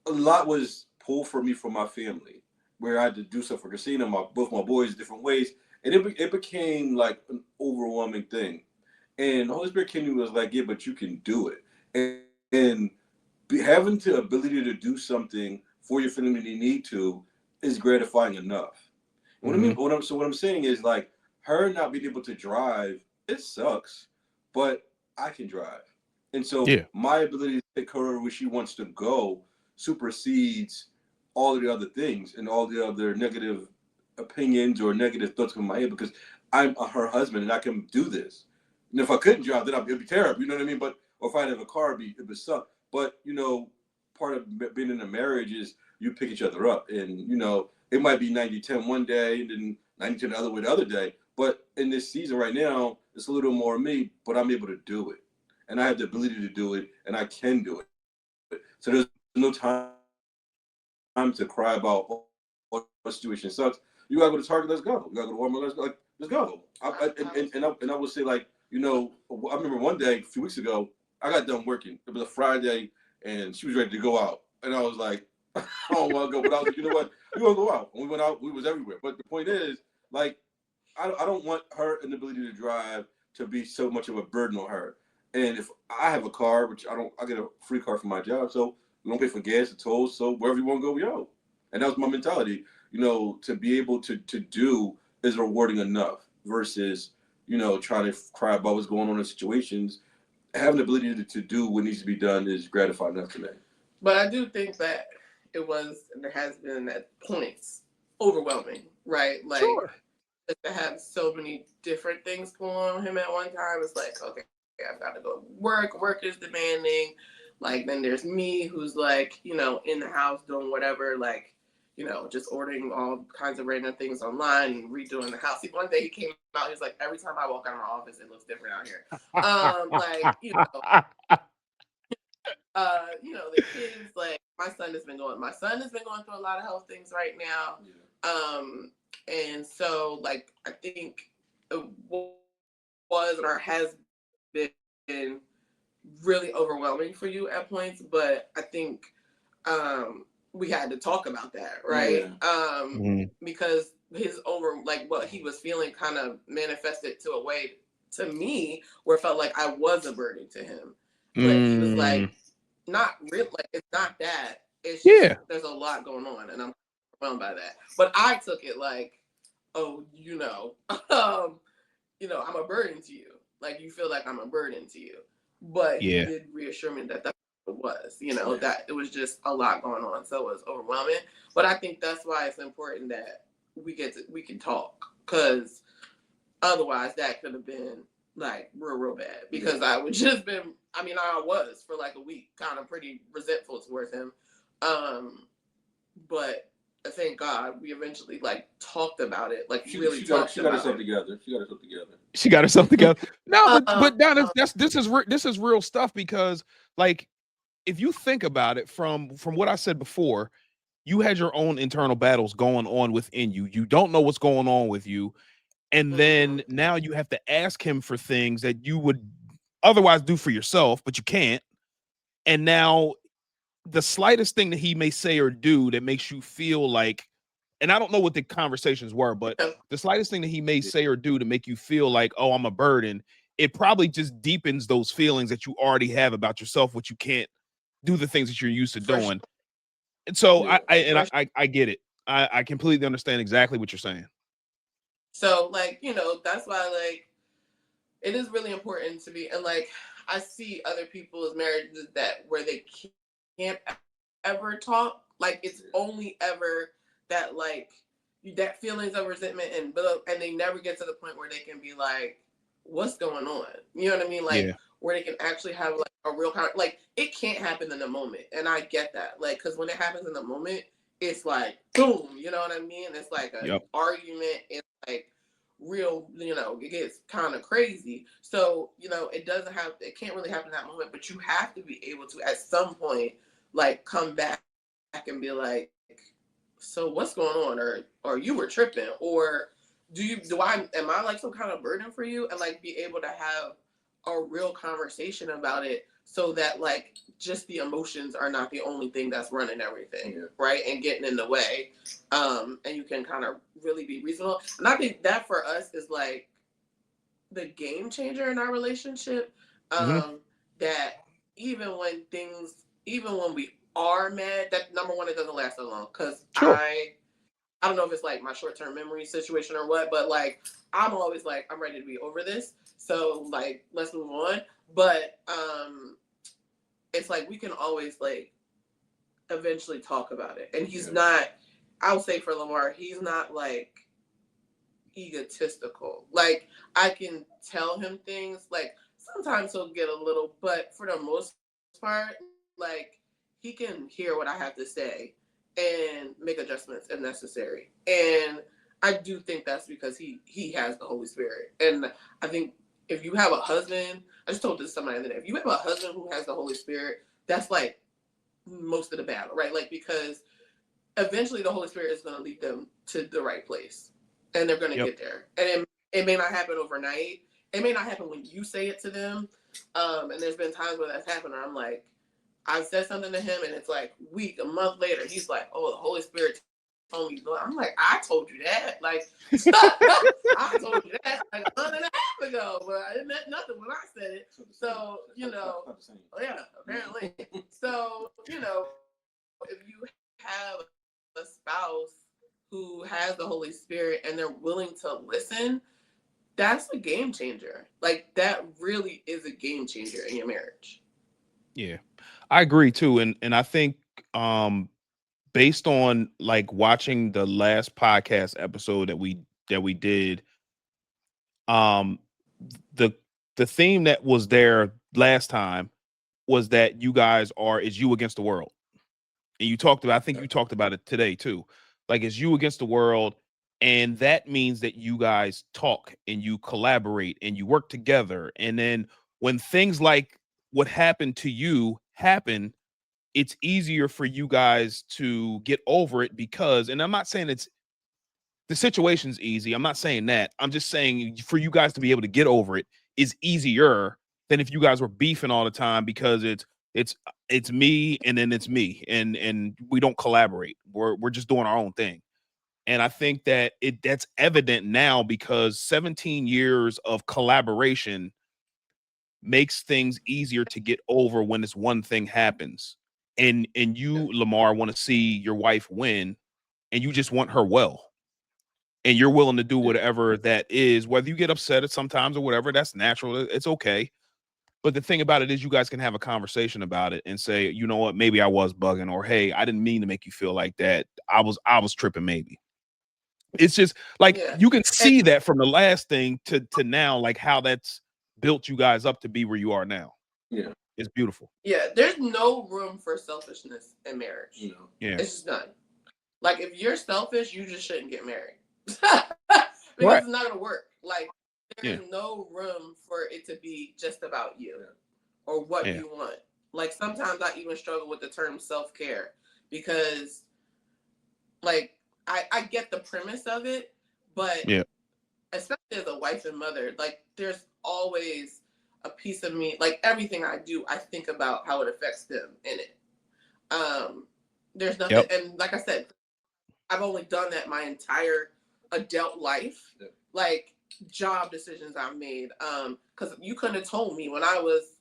a lot was pulled for me from my family, where I had to do stuff for Christina, both my boys, different ways, and it became like an overwhelming thing. And the Holy Spirit came to me and was like, yeah, but you can do it. And having the ability to do something for your family when you need to is gratifying enough. What I mean, what I'm saying is, like, her not being able to drive, it sucks, but I can drive. And so my ability to take her where she wants to go supersedes all of the other things and all the other negative opinions or negative thoughts in my head, because I'm her husband and I can do this. And if I couldn't drive, then it'd be terrible. You know what I mean? But or if I didn't have a car, it would suck. But part of being in a marriage is you pick each other up, and it might be 90-10 one day and then 90-10 the other way the other day. But in this season right now, it's a little more me, but I'm able to do it, and I have the ability to do it, and I can do it. So there's no time to cry about what situation sucks. You gotta go to Target. Let's go. You gotta go to Walmart. Let's go. I would say, like, I remember one day a few weeks ago, I got done working. It was a Friday, and she was ready to go out, and I was like, I don't want to go. But I was like, you know what? We want to go out. And we went out. We was everywhere. But the point is, like, I don't want her inability to drive to be so much of a burden on her. And if I have a car, which I get a free car from my job, so we don't pay for gas or tolls. So wherever you want to go, we go. And that was my mentality. To be able to do is rewarding enough versus trying to cry about what's going on in situations. Having the ability to do what needs to be done is gratifying enough to me. But I do think that it was, and there has been at points, overwhelming, right? Like, to have so many different things going on with him at one time, it's like, okay, I've got to go to work. Work is demanding. Like, then there's me who's like, in the house doing whatever, like, just ordering all kinds of random things online and redoing the house. One day he came out, he was like, every time I walk out of my office, it looks different out here. The kids, like my son has been going through a lot of health things right now. And so like I think it was or has been really overwhelming for you at points, but I think we had to talk about that, right? Because his what he was feeling kind of manifested to a way to me where it felt like I was a burden to him. But he was like, not really, like it's not that. It's just there's a lot going on and I'm overwhelmed by that. But I took it like, oh, I'm a burden to you. Like you feel like I'm a burden to you. But he did reassure me that that's what it was, that it was just a lot going on. So it was overwhelming. But I think that's why it's important that we can talk. Because otherwise that could have been like real bad. Because I would just been, I was for like a week kind of pretty resentful towards him. But thank God we eventually like talked about it. Like she got herself together. She got herself together. No, but Donna, this is real stuff because like if you think about it from what I said before, you had your own internal battles going on within you. You don't know what's going on with you. And then now you have to ask him for things that you would otherwise do for yourself, but you can't. And now the slightest thing that he may say or do that makes you feel like, and I don't know what the conversations were, but the slightest thing that he may say or do to make you feel like, oh, I'm a burden, it probably just deepens those feelings that you already have about yourself, which you can't do the things that you're used to doing. And so I get it. I completely understand exactly what you're saying. So like, that's why like it is really important to be, and like I see other people's marriages where they can't ever talk. Like it's only ever that like that feelings of resentment and they never get to the point where they can be like, what's going on? You know what I mean? Like where they can actually have like a real like it can't happen in the moment. And I get that. Like, cause when it happens in the moment, it's like boom, you know what I mean? It's like an argument. It's like real, it gets kind of crazy. So, it can't really happen in that moment, but you have to be able to at some point like come back and be like, so what's going on? Or you were tripping, or am I like some kind of burden for you? And like be able to have a real conversation about it so that like just the emotions are not the only thing that's running everything, right? And getting in the way. And you can kind of really be reasonable. And I think that for us is like the game changer in our relationship. That even when we are mad, that number one, it doesn't last so long. Cause I don't know if it's like my short-term memory situation or what, but like I'm always like, I'm ready to be over this. So like let's move on. But it's like we can always like eventually talk about it. And he's not, I'll say for Lamar, he's not like egotistical. Like I can tell him things, like sometimes he'll get a little, but for the most part, like he can hear what I have to say and make adjustments if necessary. And I do think that's because he has the Holy Spirit. And I think if you have a husband, I just told this to somebody the other day, if you have a husband who has the Holy Spirit, that's like most of the battle, right? Like because eventually the Holy Spirit is going to lead them to the right place and they're going to get there. And it may not happen overnight. It may not happen when you say it to them. And there's been times where that's happened where I'm like, I've said something to him and it's like a month later, he's like, oh, the Holy Spirit told me. I'm like, I told you that. Like, I told you that like a month and a half ago, but it meant nothing when I said it. So, apparently. So, if you have a spouse who has the Holy Spirit and they're willing to listen, that's a game changer. Like that really is a game changer in your marriage. Yeah, I agree too. And I think based on like watching the last podcast episode that we did, the theme that was there last time was that you guys is you against the world. And you talked about, I think you talked about it today too. Like it's you against the world. And that means that you guys talk and you collaborate and you work together. And then when things like what happened to you happen, it's easier for you guys to get over it because, and I'm not saying the situation's easy. I'm not saying that. I'm just saying for you guys to be able to get over it is easier than if you guys were beefing all the time because it's me and then it's me and we don't collaborate. We're just doing our own thing. And I think that that's evident now because 17 years of collaboration makes things easier to get over when this one thing happens. And you, Lamar, want to see your wife win and you just want her well. And you're willing to do whatever that is, whether you get upset at sometimes or whatever, that's natural. It's okay. But the thing about it is you guys can have a conversation about it and say, you know what, maybe I was bugging, or hey, I didn't mean to make you feel like that. I was tripping maybe. It's just like you can see that from the last thing to now, like how that's built you guys up to be where you are now. Yeah. It's beautiful. Yeah, there's no room for selfishness in marriage. You know. Yeah. It's just none. Like if you're selfish, you just shouldn't get married. Because it's not gonna work. Like there's no room for it to be just about you or what you want. Like sometimes I even struggle with the term self-care because like I get the premise of it, but especially as a wife and mother, like there's always a piece of me, like everything I do, I think about how it affects them in it. There's nothing, and like I said, I've only done that my entire adult life. Like job decisions I've made. Because you couldn't have told me when I was,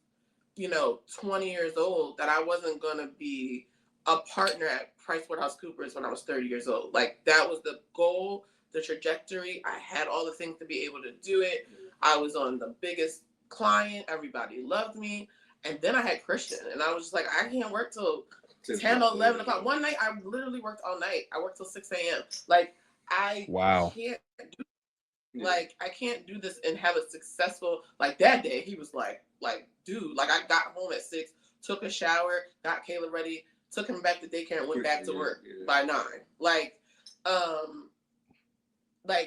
20 years old that I wasn't gonna be a partner at PricewaterhouseCoopers when I was 30 years old. Like that was the goal, the trajectory. I had all the things to be able to do it. I was on the biggest client. Everybody loved me. And then I had Christian, and I was just like, I can't work till 10 or 11 o'clock. One night, I literally worked all night. I worked till 6 a.m. Like, I can't do like, I can't do this and have a successful, like that day, he was like, dude, like I got home at 6, took a shower, got Caleb ready, took him back to daycare and went back to work by 9. Like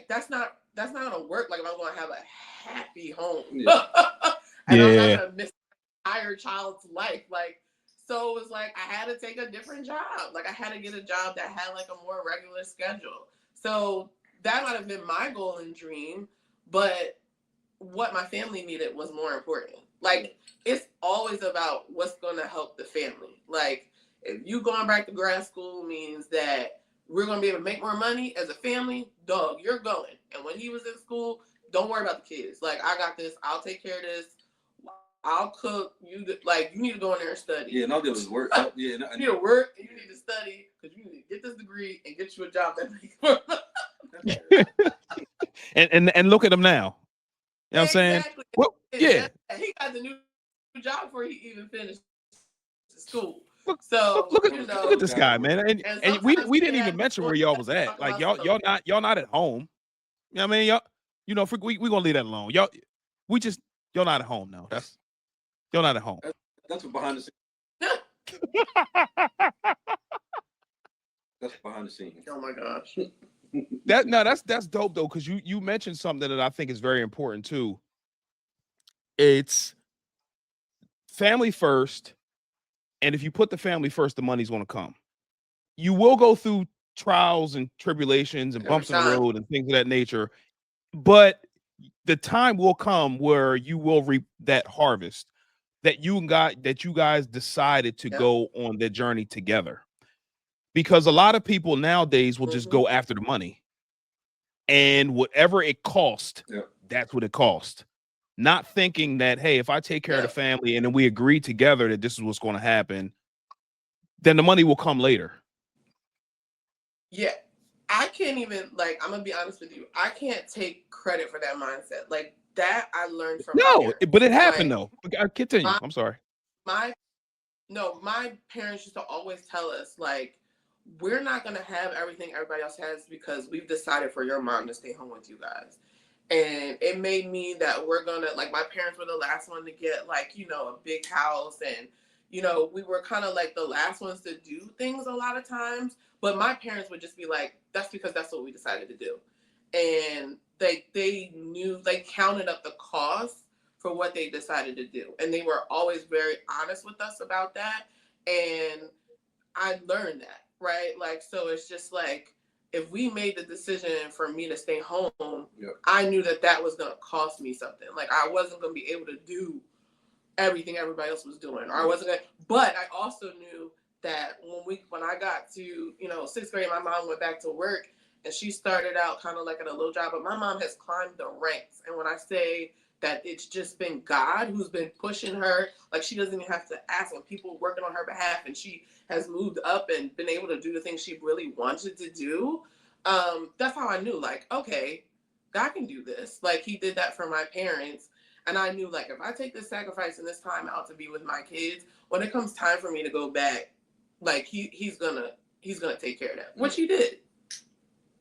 that's not gonna work. Like if I'm gonna have a happy home. And I'm not gonna miss my entire child's life. Like, so it was like I had to take a different job. Like I had to get a job that had like a more regular schedule. So that might have been my goal and dream, but what my family needed was more important. Like it's always about what's gonna help the family. Like if you going back to grad school means that we're going to be able to make more money as a family, dog, you're going. And when he was in school, don't worry about the kids. Like, I got this. I'll take care of this. I'll cook. You need to go in there and study. Yeah, and all this work. You need to work and you need to study because you need to get this degree and get you a job that makes more money. and look at him now. You know what I'm saying? Well, yeah. He got the new job before he even finished school. Look at this guy, man, and we didn't even mention where y'all was at. Like y'all not at home. You know what I mean? Y'all, we gonna leave that alone. Y'all not at home now. Y'all not at home. That's what behind the scenes. That's behind the scenes. Oh my gosh. That's dope though, because you mentioned something that I think is very important too. It's family first. And if you put the family first, the money's going to come. You will go through trials and tribulations and bumps in the road and things of that nature. But the time will come where you will reap that harvest that you guys decided to go on the journey together. Because a lot of people nowadays will just go after the money. And whatever it costs, that's what it costs. Not thinking that, hey, if I take care of the family and then we agree together that this is what's going to happen, then the money will come later. Yeah. I can't even, like, I'm going to be honest with you. I can't take credit for that mindset. Like, that I learned from my parents. But it happened, though. Continue. I'm sorry. My parents used to always tell us, like, we're not going to have everything everybody else has because we've decided for your mom to stay home with you guys. And it made me that we're going to, like, my parents were the last one to get, like, a big house. And, we were kind of like the last ones to do things a lot of times. But my parents would just be like, that's because that's what we decided to do. And they knew, they counted up the cost for what they decided to do. And they were always very honest with us about that. And I learned that, right? Like, so it's just like, if we made the decision for me to stay home, I knew that was going to cost me something. Like, I wasn't going to be able to do everything everybody else was doing, or I wasn't going to, but I also knew that when I got to, you know, 6th grade, my mom went back to work, and she started out kind of like at a little job, but my mom has climbed the ranks. And when I say that it's just been God who's been pushing her, like, she doesn't even have to ask, when people working on her behalf, and she has moved up and been able to do the things she really wanted to do. That's how I knew, like, okay, God can do this. Like, he did that for my parents. And I knew, like, if I take this sacrifice and this time out to be with my kids, when it comes time for me to go back, like, he's gonna take care of that, which he did.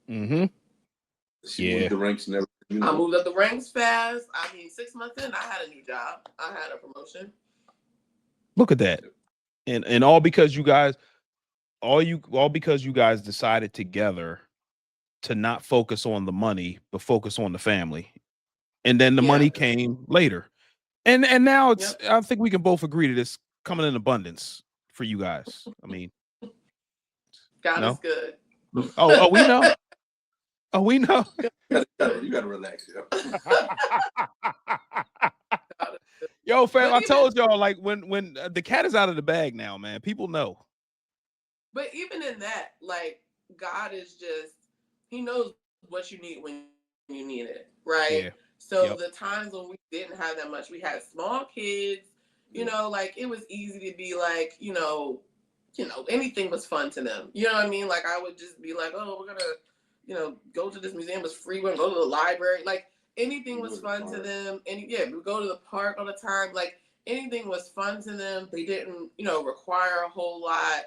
Mm-hmm. She moved the ranks and everything. You know? I moved up the ranks fast. I mean, 6 months in, I had a new job. I had a promotion. Look at that. And all because you guys, all because you guys decided together to not focus on the money, but focus on the family. And then the money came later. And now it's, I think we can both agree to this coming in abundance for you guys. I mean, God is good. Oh, we know. Oh, we know. You gotta relax, yo. Yo, fam, I told y'all, like, when the cat is out of the bag now, man, people know. But even in that, like, God is just, he knows what you need when you need it, right? Yeah. So the times when we didn't have that much, we had small kids, you know, like, it was easy to be like, you know, anything was fun to them. You know what I mean? Like, I would just be like, oh, we're gonna, you know, go to this museum, it's free, we're gonna go to the library. Like, anything was fun to them. And we go to the park all the time. Like, anything was fun to them. They didn't, you know, require a whole lot.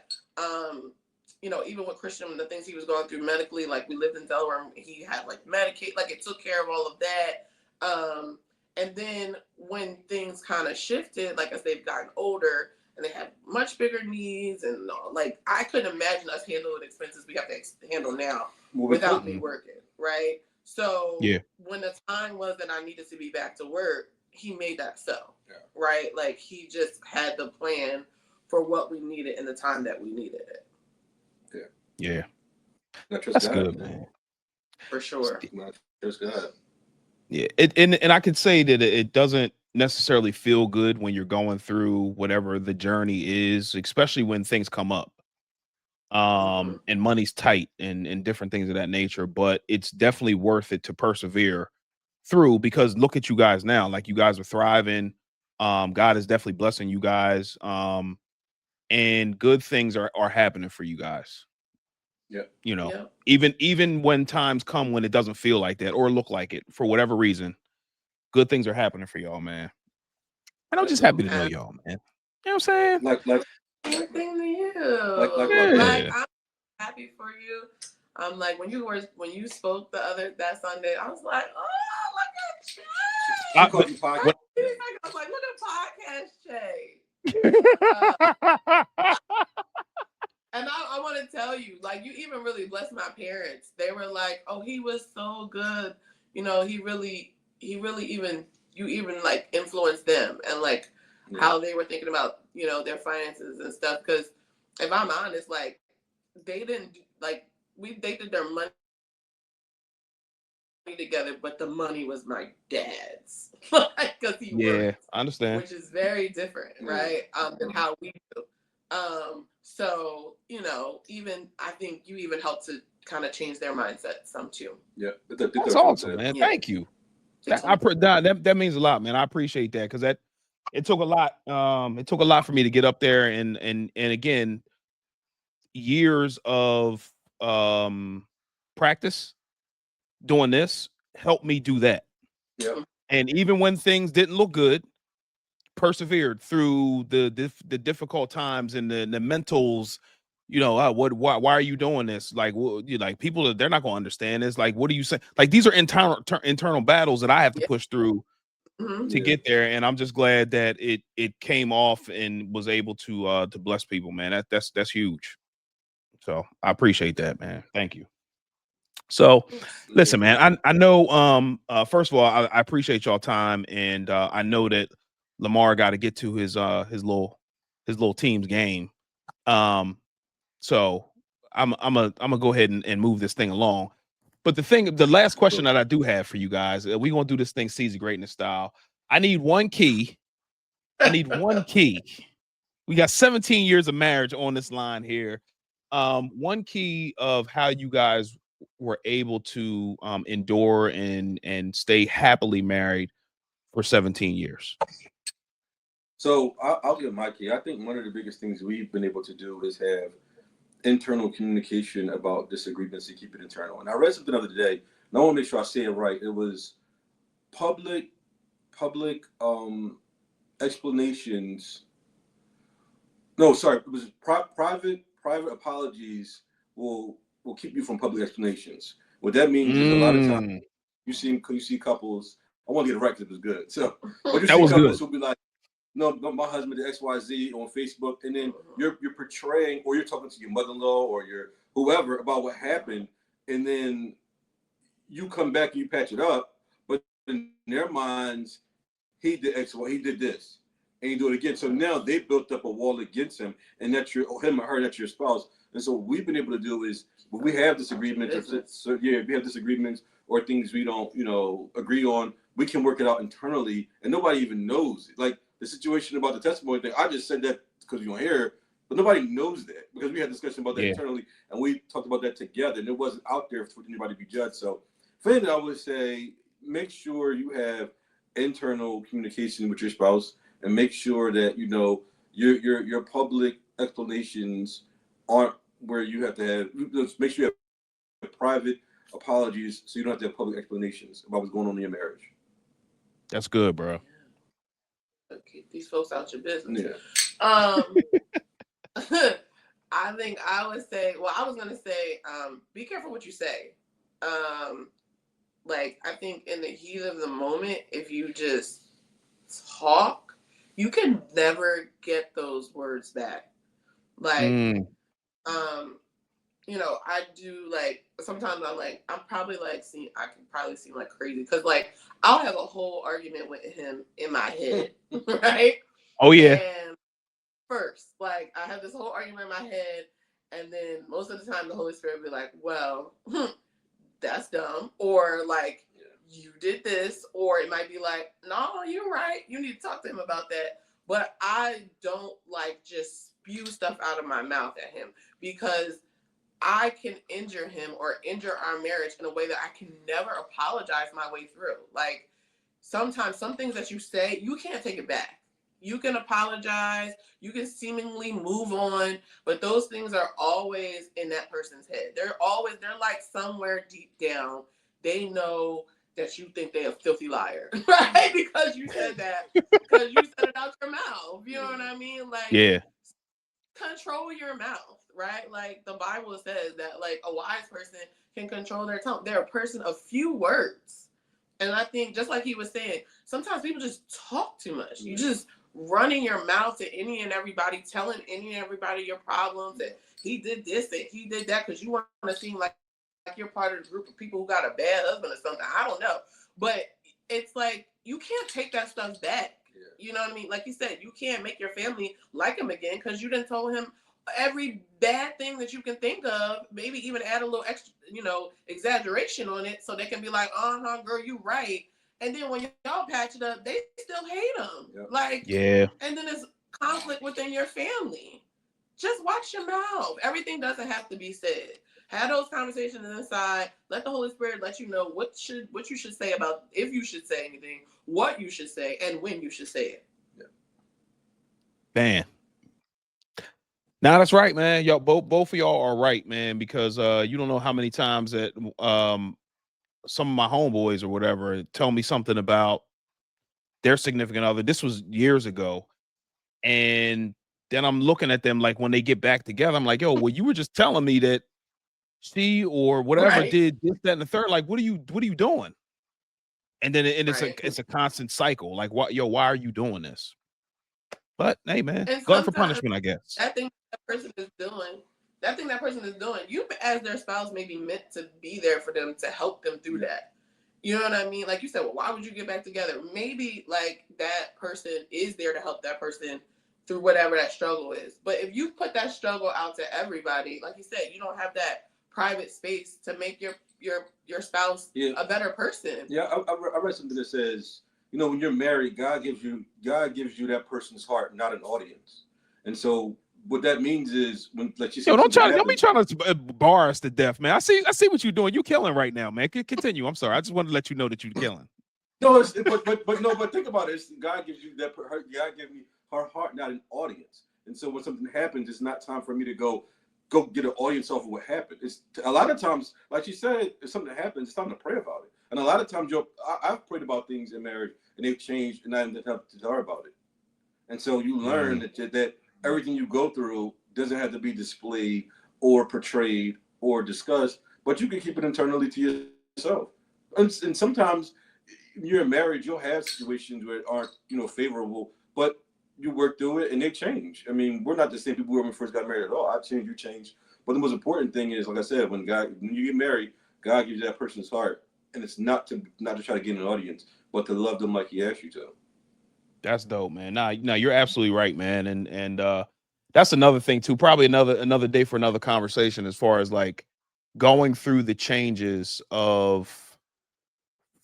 You know, even with Christian, the things he was going through medically, like, we lived in Delaware, he had, like, Medicaid, like, it took care of all of that. And then when things kind of shifted, like, as they've gotten older and they have much bigger needs, and like, I couldn't imagine us handling expenses we have to handle now without me working, right? So when the time was that I needed to be back to work, he made that so, right? Like, he just had the plan for what we needed in the time that we needed it. Yeah. That's good, man. For sure. That's good. Yeah. And I could say that it doesn't necessarily feel good when you're going through whatever the journey is, especially when things come up. And money's tight and different things of that nature, but it's definitely worth it to persevere through, because look at you guys now, like, you guys are thriving. God is definitely blessing you guys. And good things are happening for you guys. You know, even when times come when it doesn't feel like that or look like it for whatever reason, good things are happening for y'all, man. And I'm just happy to know y'all, man. You know what I'm saying? Like same thing to you. Like, I'm happy for you. Like, when you spoke that Sunday, I was like, oh, look at Shay. I was like, look at podcast Shay. And I want to tell you, like, you even really blessed my parents. They were like, oh, he was so good. You know, you even like influenced them, and like how they were thinking about, you know, their finances and stuff. Because if I'm honest, like, they didn't, like, they did their money together, but the money was my dad's. Because he worked. I understand. Which is very different, right? Than how we do. So, you know, even I think you even helped to kind of change their mindset some too. Yeah, that's awesome, man. Thank you. That means a lot, man. I appreciate that, because it took a lot. It took a lot for me to get up there, and again, years of practice doing this helped me do that. Yeah. And even when things didn't look good, persevered through the difficult times and the mentals. You know, why are you doing this? Like, you like, people, they're not gonna understand this. Like, what are you saying? Like, these are internal battles that I have to push through to get there. And I'm just glad that it came off and was able to bless people, man. That's huge. So I appreciate that, man. Thank you. So listen, man, I know first of all, I appreciate y'all time, and I know that Lamar got to get to his little team's game. So I'm gonna go ahead and move this thing along. But the last question that I do have for you guys, we're gonna do this thing CZ Greatness style. I need one key. We got 17 years of marriage on this line here. One key of how you guys were able to endure and stay happily married for 17 years. So I'll give my key. I think one of the biggest things we've been able to do is have internal communication about disagreements and keep it internal. And I read something the other day, and I want to make sure I say it right. It was public explanations. No, sorry, it was private apologies will keep you from public explanations. What that means is a lot of times you see couples. I want to get it right because it was good. So, but you see couples who'll be like, no, my husband did XYZ on Facebook, and then you're portraying, or you're talking to your mother-in-law or your whoever about what happened, and then you come back and you patch it up, but in their minds, he did X, he did this, and you do it again. So now they built up a wall against him, and that's him or her, that's your spouse. And so what we've been able to do is when we have disagreements, we have disagreements or things we don't, agree on, we can work it out internally, and nobody even knows. Like the situation about the testimony thing, I just said that because you don't hear it, but nobody knows that because we had a discussion about that internally, and we talked about that together, and it wasn't out there for anybody to be judged. So for anything, I would say make sure you have internal communication with your spouse, and make sure that your public explanations aren't where you have to have. Make sure you have private apologies, so you don't have to have public explanations about what's going on in your marriage. That's good, bro. Keep these folks out your business. Yeah. I think I would say. Well, I was gonna say, be careful what you say. Like I think in the heat of the moment, if you just talk, you can never get those words back. Like, I do sometimes I can probably seem like crazy because I'll have a whole argument with him in my head, right? Oh yeah. And first, I have this whole argument in my head, and then most of the time the Holy Spirit will be like, well, that's dumb, or you did this, or it might be like, no, you're right, you need to talk to him about that. But I don't just spew stuff out of my mouth at him, because I can injure him or injure our marriage in a way that I can never apologize my way through. Sometimes some things that you say, you can't take it back. You can apologize, you can seemingly move on, but those things are always in that person's head. They're somewhere deep down, they know that you think they're a filthy liar, right? Because you said that, because you said it out your mouth. You know what I mean? Control your mouth, right? The Bible says that a wise person can control their tongue. They're a person of few words. And I think, just like he was saying, sometimes people just talk too much. You just running your mouth to any and everybody, telling any and everybody your problems, that he did this, that he did that, because you want to seem like you're part of the group of people who got a bad husband or something. I don't know. But it's you can't take that stuff back. Yeah. You know what I mean? Like you said, you can't make your family like him again because you done told him every bad thing that you can think of, maybe even add a little extra, exaggeration on it, so they can be like, girl, you right. And then when y'all patch it up, they still hate him. Yep. And then there's conflict within your family. Just watch your mouth. Everything doesn't have to be said. Have those conversations inside. Let the Holy Spirit let you know what you should say about, if you should say anything, what you should say, and when you should say it. Yeah. Man. Now that's right, man. Y'all both of y'all are right, man, because you don't know how many times that some of my homeboys or whatever tell me something about their significant other. This was years ago. And then I'm looking at them when they get back together, I'm like, yo, well, you were just telling me that she or whatever did this, that, and the third. What are you doing? And then it's a constant cycle. Why are you doing this? But hey, man, glad for punishment, I guess. That thing that person is doing, that thing that person is doing, you as their spouse may be meant to be there for them to help them through that. You know what I mean? Like you said, well, why would you get back together? Maybe like that person is there to help that person through whatever that struggle is. But if you put that struggle out to everybody, like you said, you don't have that private space to make your spouse a better person. Yeah, I read something that says, you know, when you're married, God gives you that person's heart, not an audience. And so what that means is when, like you said, don't be trying to bar us to death, man. I see what you're doing. You're killing right now, man. Continue. I'm sorry. I just wanted to let you know that you're killing. No, but think about it. God gives you God gives me her heart, not an audience. And so when something happens, it's not time for me to go get an audience off of what happened. It's a lot of times, like you said, if something happens, it's time to pray about it. And a lot of times, I've prayed about things in marriage and they've changed, and I ended up to tell about it. And so you learn that everything you go through doesn't have to be displayed or portrayed or discussed, but you can keep it internally to yourself. And sometimes you're in marriage, you'll have situations where aren't, favorable, but you work through it and they change. I mean, we're not the same people when we first got married at all. I've changed, you changed. But the most important thing is, like I said, when you get married, God gives you that person's heart. And it's not to try to get an audience, but to love them like he asked you to. That's dope, man. Nah, you're absolutely right, man. And that's another thing too. Probably another day for another conversation as far as like going through the changes of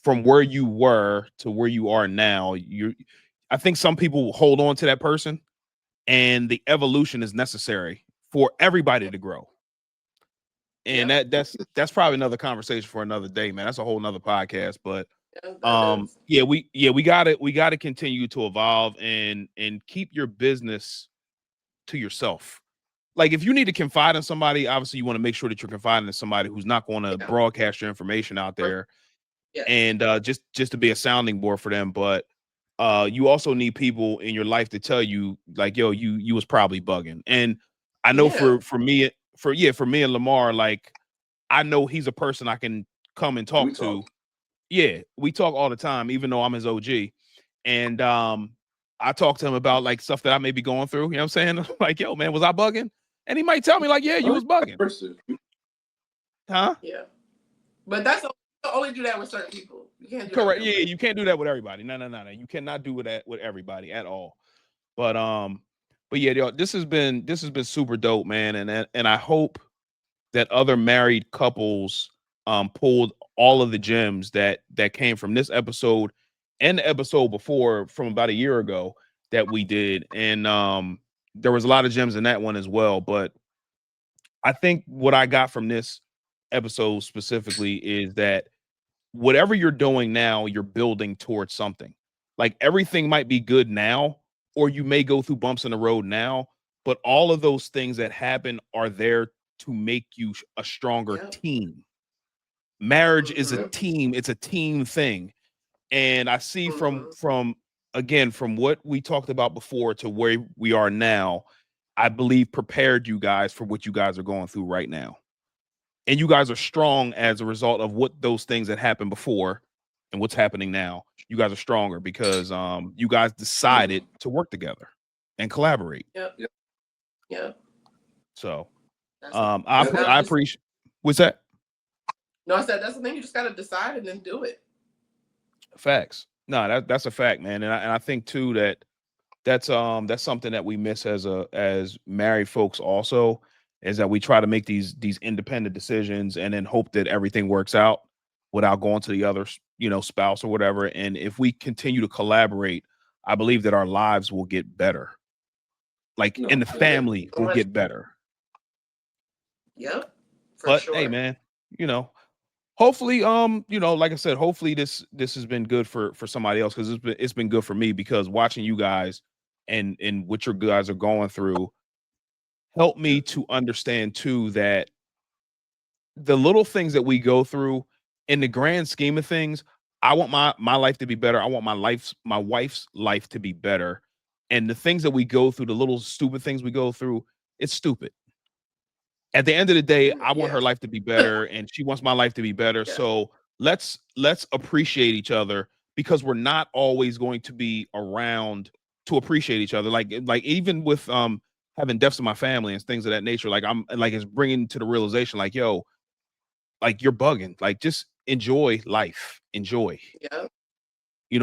from where you were to where you are now. I think some people hold on to that person, and the evolution is necessary for everybody to grow. And that's probably another conversation for another day, man. That's a whole nother podcast. But we gotta continue to evolve and keep your business to yourself. Like if you need to confide in somebody, obviously you want to make sure that you're confiding in somebody who's not going to broadcast your information out there and just to be a sounding board for them. But you also need people in your life to tell you, like, yo, you was probably bugging. And I know for me and Lamar, like, I know he's a person I can come and talk to. Yeah, we talk all the time, even though I'm his OG. And I talk to him about like stuff that I may be going through. You know what I'm saying? Like, yo, man, was I bugging? And he might tell me, like, yeah, you was bugging. Huh? Yeah. But that's only do that with certain people. You can't do correct. That yeah, you can't do that with everybody. No. You cannot do that with everybody at all. But yeah, yo, this has been super dope, man. And I hope that other married couples pulled all of the gems that came from this episode and the episode before from about a year ago that we did. And there was a lot of gems in that one as well. But I think what I got from this episode specifically is that whatever you're doing now, you're building towards something. Like everything might be good now, or you may go through bumps in the road now, but all of those things that happen are there to make you a stronger team. Marriage is a team. It's a team thing. And I see from what we talked about before to where we are now, I believe prepared you guys for what you guys are going through right now. And you guys are strong as a result of what those things that happened before and what's happening now. You guys are stronger because you guys decided to work together and collaborate. Yep. So I appreciate what's that? No, I said that's the thing. You just gotta decide and then do it. Facts. No, that's a fact, man. And I think too that's something that we miss as married folks also, is that we try to make these independent decisions and then hope that everything works out without going to the other, spouse or whatever. And if we continue to collaborate, I believe that our lives will get better. Like in the family will get better. Yep. But hey, man, hopefully, like I said, hopefully this has been good for somebody else, because it's been good for me, because watching you guys and what your guys are going through helped me to understand too that the little things that we go through in the grand scheme of things, I want my life to be better. I want my wife's life to be better. And the things that we go through, the little stupid things we go through, it's stupid. At the end of the day, I want her life to be better and she wants my life to be better. So let's appreciate each other, because we're not always going to be around to appreciate each other. Like even with having deaths in my family and things of that nature, like I'm like it's bringing to the realization, like, yo, like you're bugging, like just enjoy life, enjoy, Yeah.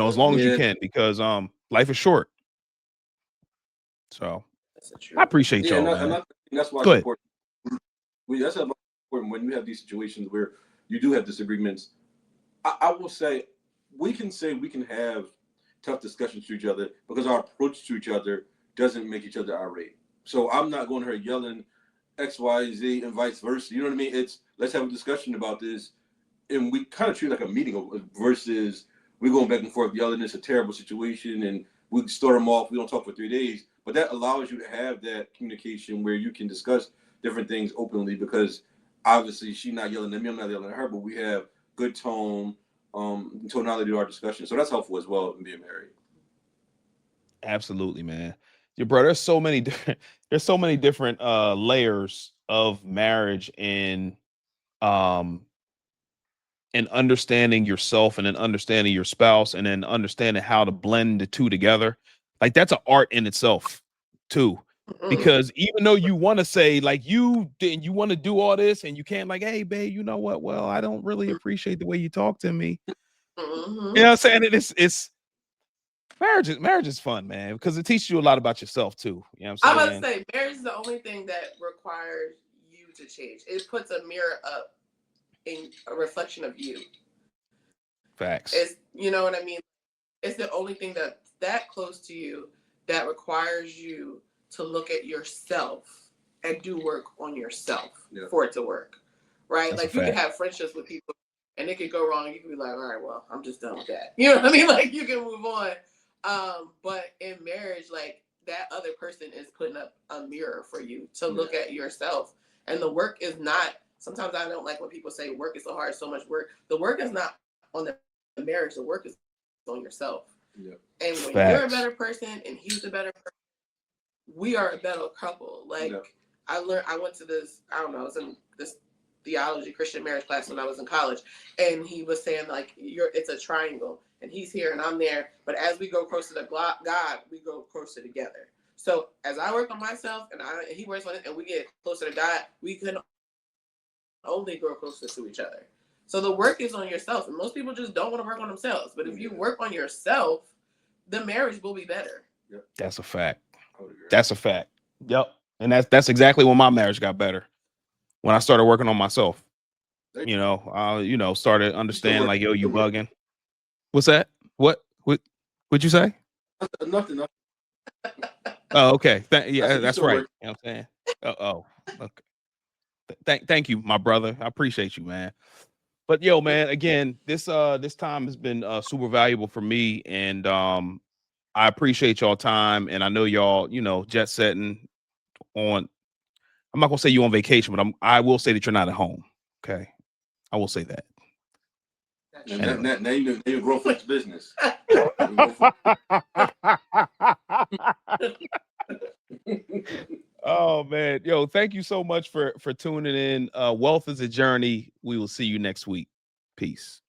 as long as you Yeah. can, because life is short. So That's the I truth. appreciate Yeah, y'all, and man. that's why Go it's ahead. important. That's important when you have these situations where you do have disagreements. I will say we can have tough discussions to each other because our approach to each other doesn't make each other irate. So I'm not going to her yelling X, Y, Z, and vice versa. You know what I mean? It's let's have a discussion about this, and we kind of treat it like a meeting versus we going back and forth yelling. It's a terrible situation, and we start them off. We don't talk for 3 days, but that allows you to have that communication where you can discuss different things openly because obviously she's not yelling at me, I'm not yelling at her, but we have good tone, tonality to our discussion. So that's helpful as well in being married. Absolutely, man. Your brother, there's so many different layers of marriage um and understanding yourself and then understanding your spouse and then understanding how to blend the two together. Like that's an art in itself too. Because even though you want to say like you want to do all this and you can't, like, hey babe, you know what? Well, I don't really appreciate the way you talk to me. Mm-hmm. You know what I'm saying? It's marriage is fun, man, because it teaches you a lot about yourself too. You know what I'm I'm about saying? to say marriage is the only thing that requires you to change. It puts a mirror up in a reflection of you. Facts. It's, you know what I mean? It's the only thing that close to you that requires you to look at yourself and do work on yourself for it to work. Right? That's a Like you can fact. have friendships with people and it could go wrong. You can be like, all right, well, I'm just done with that. You know what I mean? Like you can move on. But in marriage, like that other person is putting up a mirror for you to look at yourself. And the work is not, sometimes I don't like when people say work is so hard, so much work. The work is not on the marriage, the work is on yourself. Yeah. And when Facts. you're a better person and he's a better person, we are a better couple. Like I went to this, I don't know, I was in this theology Christian marriage class when I was in college, and he was saying like it's a triangle, and he's here and I'm there, but as we go closer to God, we go closer together. So as I work on myself and he works on it, and we get closer to God, we can only grow closer to each other. So the work is on yourself, and most people just don't want to work on themselves. But if you work on yourself, the marriage will be better. Yep. That's a fact. That's a fact. Yep. And that's exactly when my marriage got better. When I started working on myself. Started understanding like, yo, you bugging. What's that? What'd you say? Nothing. Oh, okay. Yeah, that's right. You know what I'm saying? Okay. Thank you, my brother. I appreciate you, man. But yo, man, again, this time has been super valuable for me, and I appreciate y'all time, and I know y'all, jet setting on. I'm not gonna say you on vacation, but I will say that you're not at home. Okay, I will say that. Now you grow for this business. Oh man, yo, thank you so much for tuning in. Wealth is a journey. We will see you next week. Peace.